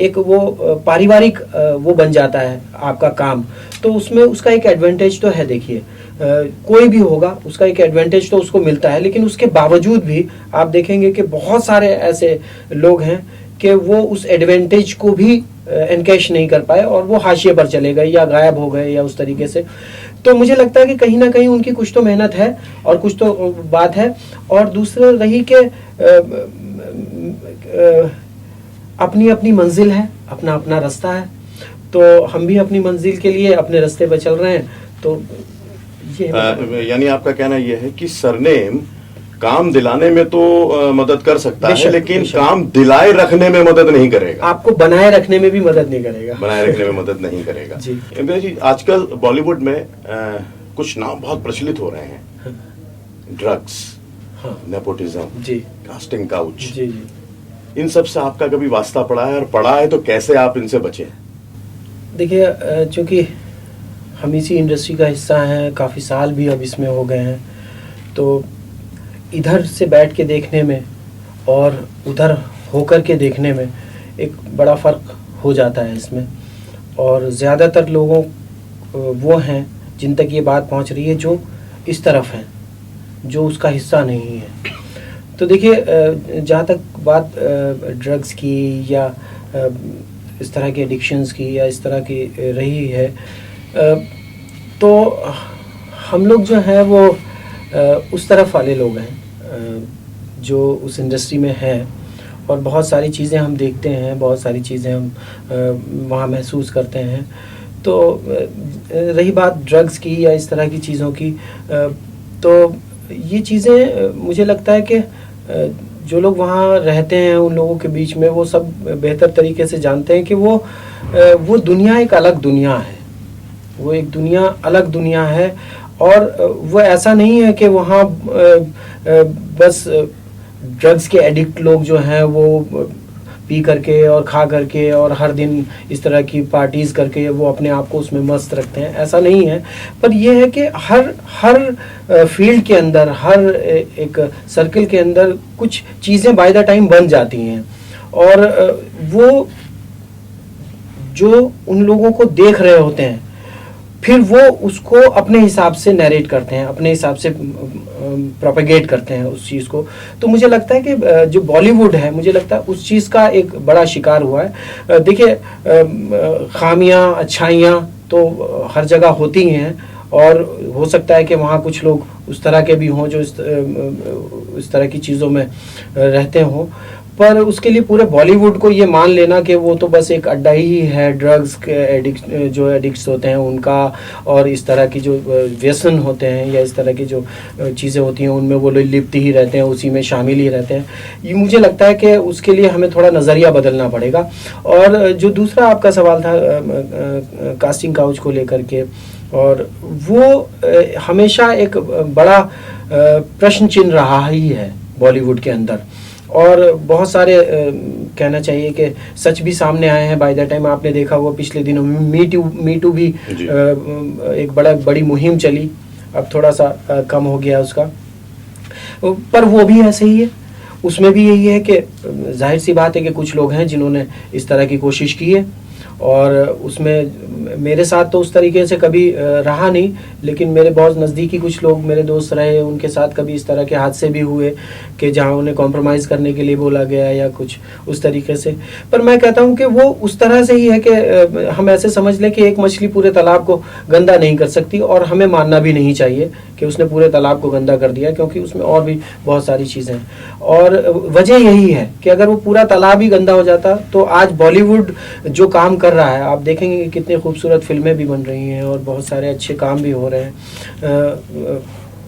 एक वो पारिवारिक वो बन जाता है आपका काम, तो उसमें उसका एक एडवांटेज तो है। देखिए, कोई भी होगा उसका एक एडवांटेज तो उसको मिलता है, लेकिन उसके बावजूद भी आप देखेंगे कि बहुत सारे ऐसे लोग हैं कि वो उस एडवांटेज को भी एनकैश नहीं कर पाए, और वो हाशिए पर चले गए या गायब हो गए या उस तरीके से। तो मुझे लगता है कि कहीं ना कहीं उनकी कुछ तो मेहनत है और कुछ तो बात है। और दूसरा रही कि अपनी अपनी मंजिल है, अपना अपना रास्ता है, तो हम भी अपनी मंजिल के लिए अपने रास्ते पर चल रहे हैं। तो ये यानी आपका कहना यह है कि सरनेम काम दिलाने में तो मदद कर सकता है, लेकिन काम दिलाए रखने में मदद नहीं करेगा, आपको बनाए रखने में भी मदद नहीं करेगा, बनाए रखने में मदद नहीं करेगा। जी जी, आजकल बॉलीवुड में कुछ नाम बहुत प्रचलित हो रहे हैं, ड्रग्स, नेपोटिज्म, जी, कास्टिंग काउच, जी जी। इन सब से आपका कभी वास्ता पड़ा है, और पड़ा है तो कैसे आप इनसे बचे? देखिए, चूंकि हम इसी इंडस्ट्री का हिस्सा हैं, काफ़ी साल भी अब इसमें हो गए हैं, तो इधर से बैठ के देखने में और उधर होकर के देखने में एक बड़ा फ़र्क हो जाता है इसमें। और ज़्यादातर लोगों वो हैं जिन तक ये बात पहुंच रही है जो इस तरफ हैं, जो उसका हिस्सा नहीं है। तो देखिए, जहाँ तक बात ड्रग्स की या इस तरह के एडिक्शंस की या इस तरह की रही है, तो हम लोग जो है वो उस तरफ वाले लोग हैं जो उस इंडस्ट्री में हैं, और बहुत सारी चीज़ें हम देखते हैं, बहुत सारी चीज़ें हम वहाँ महसूस करते हैं। तो रही बात ड्रग्स की या इस तरह की चीज़ों की, तो ये चीज़ें मुझे लगता है कि जो लोग वहाँ रहते हैं उन लोगों के बीच में वो सब बेहतर तरीके से जानते हैं कि वो दुनिया एक अलग दुनिया है, वो एक दुनिया अलग दुनिया है। और वो ऐसा नहीं है कि वहाँ बस ड्रग्स के एडिक्ट लोग जो हैं वो पी करके और खा करके और हर दिन इस तरह की पार्टीज़ करके वो अपने आप को उसमें मस्त रखते हैं, ऐसा नहीं है। पर यह है कि हर फील्ड के अंदर, हर एक सर्कल के अंदर कुछ चीज़ें बाय द टाइम बन जाती हैं, और वो जो उन लोगों को देख रहे होते हैं फिर वो उसको अपने हिसाब से नरेट करते हैं, अपने हिसाब से प्रोपेगेट करते हैं उस चीज़ को। तो मुझे लगता है कि जो बॉलीवुड है, मुझे लगता है उस चीज़ का एक बड़ा शिकार हुआ है। देखिए, खामियां अच्छाइयाँ तो हर जगह होती हैं, और हो सकता है कि वहाँ कुछ लोग उस तरह के भी हों जो इस तरह की चीज़ों में रहते हों, पर उसके लिए पूरे बॉलीवुड को ये मान लेना कि वो तो बस एक अड्डा ही है ड्रग्स के जो एडिक्ट्स होते हैं उनका, और इस तरह की जो व्यसन होते हैं या इस तरह की जो चीज़ें होती हैं उनमें वो लोग लिप्त ही रहते हैं, उसी में शामिल ही रहते हैं। ये मुझे लगता है कि उसके लिए हमें थोड़ा नज़रिया बदलना पड़ेगा। और जो दूसरा आपका सवाल था कास्टिंग काउच को लेकर के, और वो हमेशा एक बड़ा प्रश्न चिन्ह रहा ही है बॉलीवुड के अंदर, और बहुत सारे कहना चाहिए कि सच भी सामने आए हैं। बाय द टाइम आपने देखा हुआ पिछले दिनों मी टू भी एक बड़ी मुहिम चली, अब थोड़ा सा कम हो गया उसका, पर वो भी ऐसे ही है। उसमें भी यही है कि जाहिर सी बात है कि कुछ लोग हैं जिन्होंने इस तरह की कोशिश की है, और उसमें मेरे साथ तो उस तरीके से कभी रहा नहीं, लेकिन मेरे बहुत नज़दीकी कुछ लोग मेरे दोस्त रहे, उनके साथ कभी इस तरह के हादसे भी हुए कि जहां उन्हें कॉम्प्रोमाइज़ करने के लिए बोला गया या कुछ उस तरीके से। पर मैं कहता हूं कि वो उस तरह से ही है कि हम ऐसे समझ लें कि एक मछली पूरे तालाब को गंदा नहीं कर सकती, और हमें मानना भी नहीं चाहिए कि उसने पूरे तालाब को गंदा कर दिया, क्योंकि उसमें और भी बहुत सारी चीज़ें हैं। और वजह यही है कि अगर वो पूरा तालाब ही गंदा हो जाता तो आज बॉलीवुड जो काम कर रहा है, आप देखेंगे कि कितनी खूबसूरत फिल्में भी बन रही हैं और बहुत सारे अच्छे काम भी हो रहे हैं,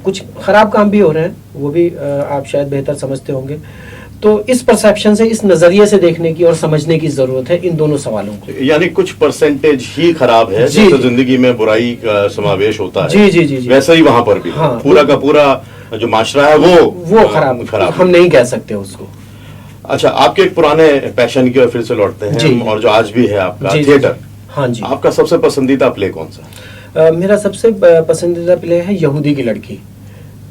कुछ ख़राब काम भी हो रहे हैं, वो भी आप शायद बेहतर समझते होंगे। तो इस परसेप्शन से, इस नजरिए से देखने की और समझने की जरूरत है इन दोनों सवालों को। यानी कुछ परसेंटेज ही खराब है, जैसे जिंदगी में बुराई का समावेश होता है, जी जी जी जी, वैसे ही वहां पर भी हाँ, पूरा का पूरा जो माशरा है वो खराब हम नहीं कह सकते उसको। अच्छा, आपके एक पुराने पैशन की ओर फिर से लौटते हैं, और जो आज भी है आपका थिएटर। हाँ जी। आपका सबसे पसंदीदा प्ले कौन सा? मेरा सबसे पसंदीदा प्ले है यहूदी की लड़की,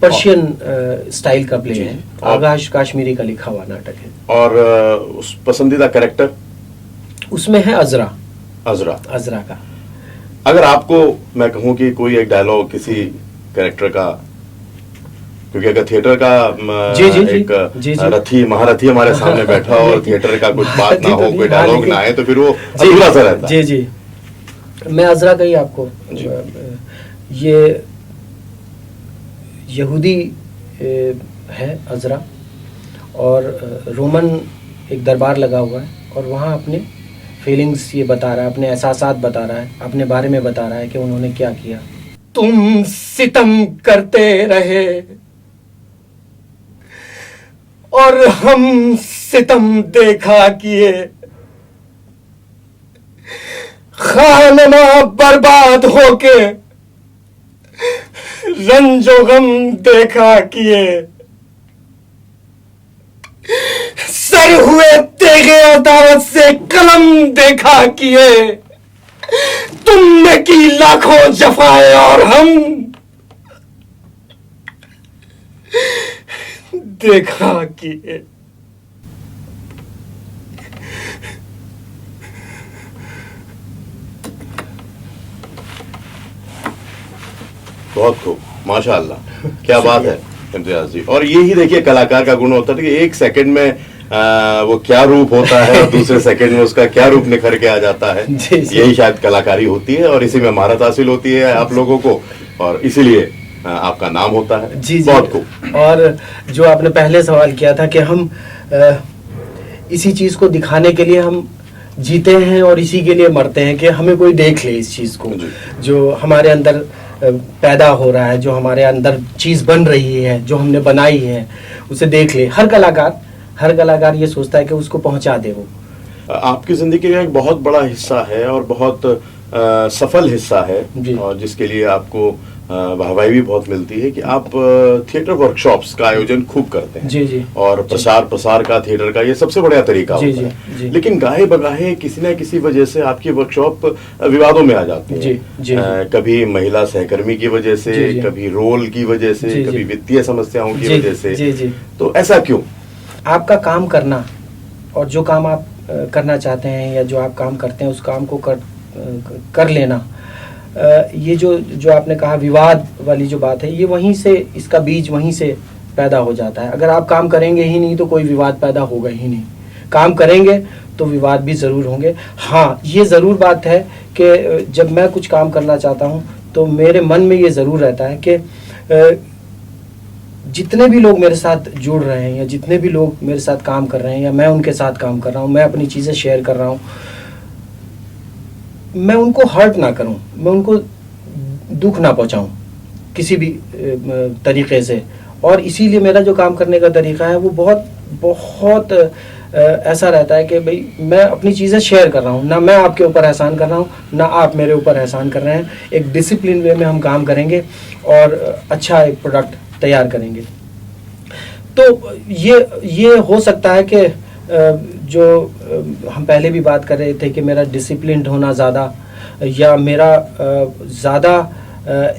पर्शियन स्टाइल का प्ले है, आगाश काश्मीरी का लिखा हुआ नाटक है। और उस पसंदीदा कैरेक्टर उसमें है अजरा का। अगर आपको मैं कहूं कि कोई एक डायलॉग किसी कैरेक्टर का, क्योंकि अगर थिएटर का एक रथी महारथी हमारे सामने बैठा हो और थिएटर का कुछ बात ना हो, कोई डायलॉग ना आए, तो फिर वो अधूरा सा रहता है। जी, मैं अजरा का ही आपको, ये यहूदी है अजरा, और रोमन एक दरबार लगा हुआ है, और वहाँ अपने फीलिंग्स ये बता रहा है, अपने एहसासात बता रहा है, अपने बारे में बता रहा है कि उन्होंने क्या किया। तुम सितम करते रहे और हम सितम देखा किए, खानमा बर्बाद होके रंजो गम देखा किए, सर हुए तेगे अदावत से कलम देखा किए, तुमने की लाखों जफाएं और हम देखा किए। बहुत खूब, माशाअल्लाह, क्या बात है इम्तियाज जी। और यही देखिए कलाकार का गुण होता है कि एक सेकंड में वो क्या रूप होता है और दूसरे सेकंड में उसका क्या रूप निखर के आ जाता है। यही शायद कलाकारी होती है, और इसी में महारत हासिल होती है आप लोगों को और इसीलिए आपका नाम होता है। जी बहुत जी। खूब। और जो आपने पहले सवाल किया था कि हम इसी चीज को दिखाने के लिए हम जीते हैं और इसी के लिए मरते हैं कि हमें कोई देख ले इस चीज को, जी। जो हमारे अंदर पैदा हो रहा है, जो हमारे अंदर चीज बन रही है, जो हमने बनाई है, उसे देख ले। हर कलाकार ये सोचता है कि उसको पहुंचा दे वो। आपकी जिंदगी का एक बहुत बड़ा हिस्सा है और बहुत सफल हिस्सा है, जी। और जिसके लिए आपको वाहवाही भी बहुत मिलती है कि आप थिएटर वर्कशॉप्स का आयोजन खूब करते हैं। जी जी। और प्रसार का थिएटर का ये सबसे बढ़िया तरीका जी होता जी। है। लेकिन गाहे बगाहे किसी न किसी वजह से आपकी वर्कशॉप विवादों में आ जाती है। जी जी। कभी महिला सहकर्मी की वजह से, जी जी। कभी रोल की वजह से, जी जी। कभी वित्तीय समस्याओं की जी वजह से। जी जी। तो ऐसा क्यों? आपका काम करना और जो काम आप करना चाहते हैं या जो आप काम करते हैं उस काम को कर लेना, ये जो आपने कहा विवाद वाली जो बात है, ये वहीं से, इसका बीज वहीं से पैदा हो जाता है। अगर आप काम करेंगे ही नहीं तो कोई विवाद पैदा होगा ही नहीं। काम करेंगे तो विवाद भी ज़रूर होंगे। हाँ, ये ज़रूर बात है कि जब मैं कुछ काम करना चाहता हूँ तो मेरे मन में ये ज़रूर रहता है कि जितने भी लोग मेरे साथ जुड़ रहे हैं या जितने भी लोग मेरे साथ काम कर रहे हैं या मैं उनके साथ काम कर रहा हूँ, मैं अपनी चीज़ें शेयर कर रहा हूँ, मैं उनको हर्ट ना करूँ, मैं उनको दुख ना पहुँचाऊँ किसी भी तरीके से। और इसीलिए मेरा जो काम करने का तरीका है वो बहुत ऐसा रहता है कि भाई मैं अपनी चीज़ें शेयर कर रहा हूँ, ना मैं आपके ऊपर एहसान कर रहा हूँ ना आप मेरे ऊपर एहसान कर रहे हैं। एक डिसिप्लिन वे में हम काम करेंगे और अच्छा एक प्रोडक्ट तैयार करेंगे। तो ये हो सकता है कि जो हम पहले भी बात कर रहे थे कि मेरा डिसिप्लिन्ड होना ज़्यादा, या मेरा ज़्यादा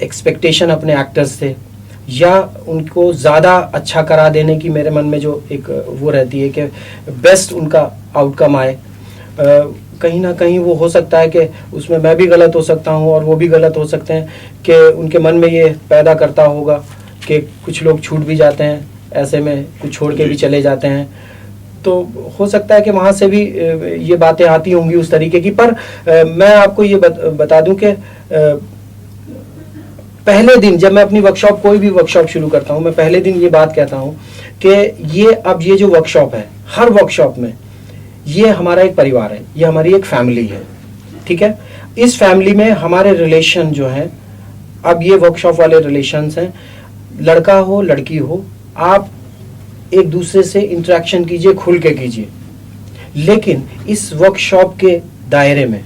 एक्सपेक्टेशन अपने एक्टर्स से, या उनको ज़्यादा अच्छा करा देने की मेरे मन में जो एक वो रहती है कि बेस्ट उनका आउटकम आए, कहीं ना कहीं वो हो सकता है कि उसमें मैं भी गलत हो सकता हूँ और वो भी गलत हो सकते हैं, कि उनके मन में ये पैदा करता होगा कि कुछ लोग छूट भी जाते हैं, ऐसे में कुछ छोड़ के भी चले जाते हैं। तो हो सकता है कि वहाँ से भी ये बातें आती होंगी उस तरीके की। पर मैं आपको ये बता दूं कि पहले दिन जब मैं अपनी वर्कशॉप, कोई भी वर्कशॉप शुरू करता हूँ, मैं पहले दिन ये बात कहता हूँ कि ये जो वर्कशॉप है, हर वर्कशॉप में ये हमारा एक परिवार है, ये हमारी एक फैमिली है, ठीक है। इस फैमिली में हमारे रिलेशन जो है, अब ये वर्कशॉप वाले रिलेशंस हैं, लड़का हो लड़की हो, आप एक दूसरे से इंटरेक्शन कीजिए, खुल के कीजिए। लेकिन इस वर्कशॉप के दायरे में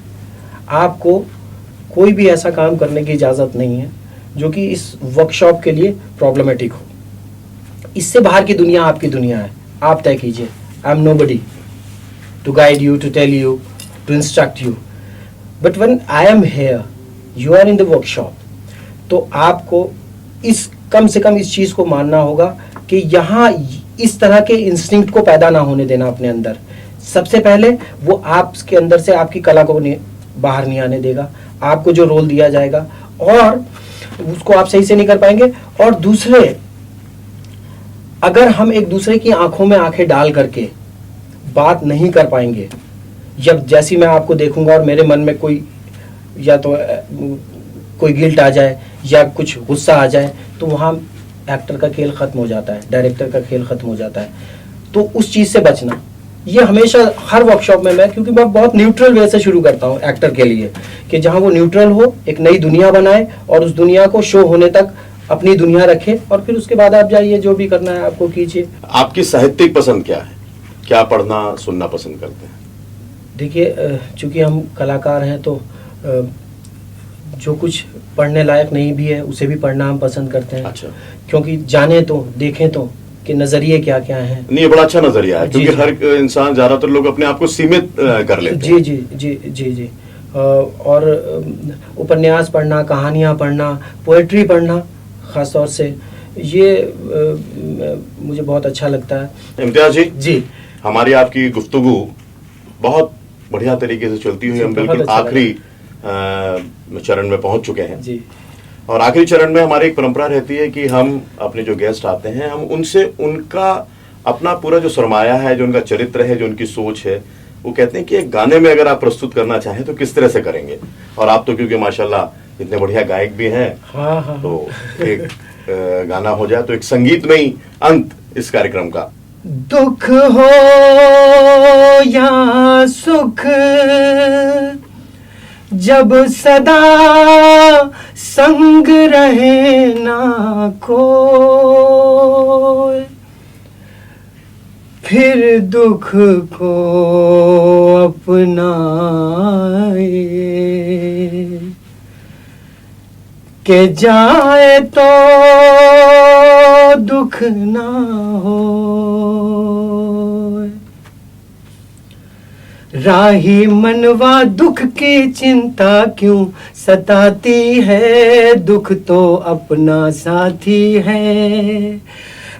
आपको कोई भी ऐसा काम करने की इजाज़त नहीं है जो कि इस वर्कशॉप के लिए प्रॉब्लमेटिक हो। इससे बाहर की दुनिया आपकी दुनिया है, आप तय कीजिए। I am nobody to guide you, to tell you, to instruct you, but when I am here, you are in the workshop, तो आपको कम से कम इस चीज़ को मानना होगा कि यहाँ इस तरह के इंस्टिंक्ट को पैदा ना होने देना अपने अंदर। सबसे पहले वो आपके अंदर से आपकी कला को बाहर नहीं आने देगा। आपको जो रोल दिया जाएगा और उसको आप सही से नहीं कर पाएंगे। और दूसरे, अगर हम एक दूसरे की आंखों में आंखें डाल करके बात नहीं कर पाएंगे, जब जैसी मैं आपको देखूंगा और मेरे मन में कोई या तो कोई गिल्ट आ जाए या कुछ गुस्सा आ जाए, तो वहाँ एक्टर का खेल खत्म हो जाता है, डायरेक्टर का खेल खत्म हो जाता है। तो उस चीज़ से बचना, ये हमेशा हर वर्कशॉप में मैं, क्योंकि मैं बहुत न्यूट्रल वे से शुरू करता हूँ एक्टर के लिए, कि जहाँ वो न्यूट्रल हो, एक नई दुनिया बनाए और उस दुनिया को शो होने तक अपनी दुनिया रखे, और फिर उसके बाद आप जाइए, जो भी करना है आपको कीजिए। आपकी साहित्यिक पसंद क्या है? क्या पढ़ना सुनना पसंद करते हैं? देखिए, चूंकि हम कलाकार हैं तो जो कुछ पढ़ने लायक नहीं भी है उसे भी पढ़ना हम पसंद करते हैं। अच्छा। क्योंकि जाने तो, देखें तो कि नजरिए क्या क्या हैं। नहीं, ये बड़ा अच्छा नजरिया है, क्योंकि जी। हर इंसान, ज्यादातर लोग अपने आप को सीमित कर लेते जी हैं। जी जी जी जी। और उपन्यास पढ़ना, कहानियाँ पढ़ना, पोएट्री पढ़ना ख़ास तौर से, ये मुझे बहुत अच्छा लगता है। इम्तियाज जी, जी, हमारी आपकी गुफ्तगू बहुत बढ़िया तरीके से चलती हुई हम बहुत बिल्कुल अच्छा आखिरी चरण में पहुंच चुके हैं। जी और आखिरी चरण में हमारी एक परंपरा रहती है कि हम अपने जो गेस्ट आते हैं, हम उनसे उनका अपना पूरा जो सरमाया है, जो उनका चरित्र है, जो उनकी सोच है, वो कहते हैं कि एक गाने में अगर आप प्रस्तुत करना चाहें तो किस तरह से करेंगे। और आप तो क्योंकि माशाल्लाह इतने बढ़िया गायक भी हैं। हाँ हाँ तो एक गाना हो जाए तो एक संगीत में ही अंत इस कार्यक्रम का। दुख हो या सुख, जब सदा संग रहे ना कोई, फिर दुख को अपनाए, के जाए तो दुख ना हो। राही मनवा दुख की चिंता क्यों सताती है, दुख तो अपना साथी है।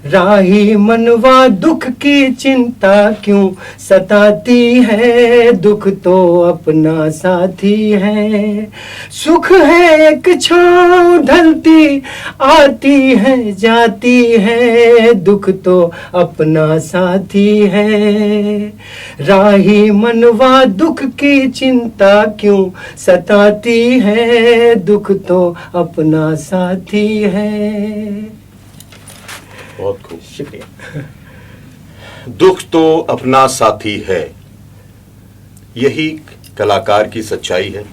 राही मनवा दुख की चिंता क्यों सताती है, दुख तो अपना साथी है। सुख है एक छाँव ढलती आती है जाती है, दुख तो अपना साथी है। राही मनवा दुख की चिंता क्यों सताती है, दुख तो अपना साथी है। बहुत खूब, शुक्रिया। दुख तो अपना साथी है, यही कलाकार की सच्चाई है।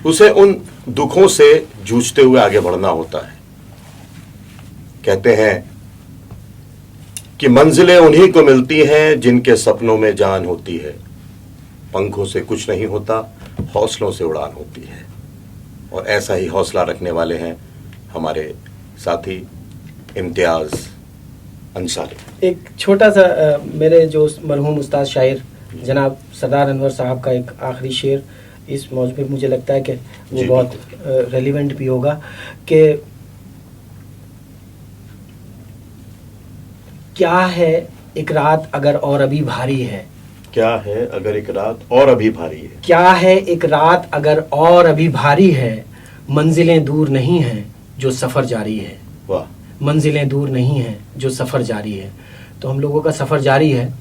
उसे उन दुखों से जूझते हुए आगे बढ़ना होता है। कहते हैं कि मंजिलें उन्हीं को मिलती हैं जिनके सपनों में जान होती है। पंखों से कुछ नहीं होता, हौसलों से उड़ान होती है। और ऐसा ही हौसला रखने वाले हैं हमारे साथी इम्तियाज अंसारी। एक छोटा सा मेरे जो मरहूम उस्ताद शायर जनाब सरदार अनवर साहब का एक आखिरी शेर इस मौजू पे मुझे लगता है कि वो जी, बहुत रेलिवेंट भी होगा कि क्या है एक रात अगर और अभी भारी है। क्या है अगर एक रात और अभी भारी है। क्या है एक रात अगर और अभी भारी है, मंजिलें दूर नहीं हैं जो सफ़र जारी है। वाह, मंजिलें दूर नहीं हैं जो सफ़र जारी है। तो हम लोगों का सफ़र जारी है,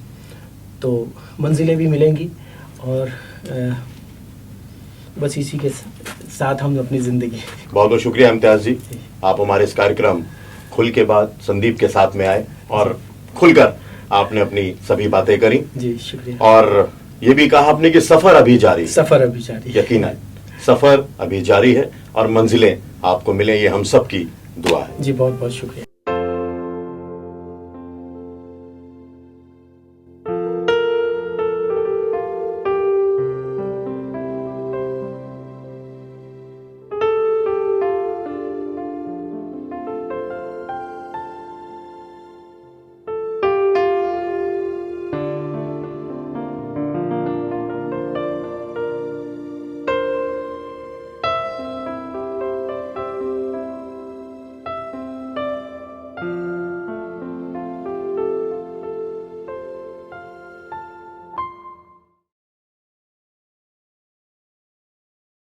तो मंजिलें भी मिलेंगी और बस इसी के साथ हम अपनी ज़िंदगी। बहुत बहुत शुक्रिया इम्तियाज जी, आप हमारे इस कार्यक्रम खुल के बाद संदीप के साथ में आए और खुलकर आपने अपनी सभी बातें करी। जी शुक्रिया। और ये भी कहा आपने कि सफ़र अभी जारी है। सफ़र अभी जारी है। यकीनन सफ़र अभी जारी है और मंजिलें आपको मिले, ये हम सब की दुआ है। जी बहुत बहुत शुक्रिया।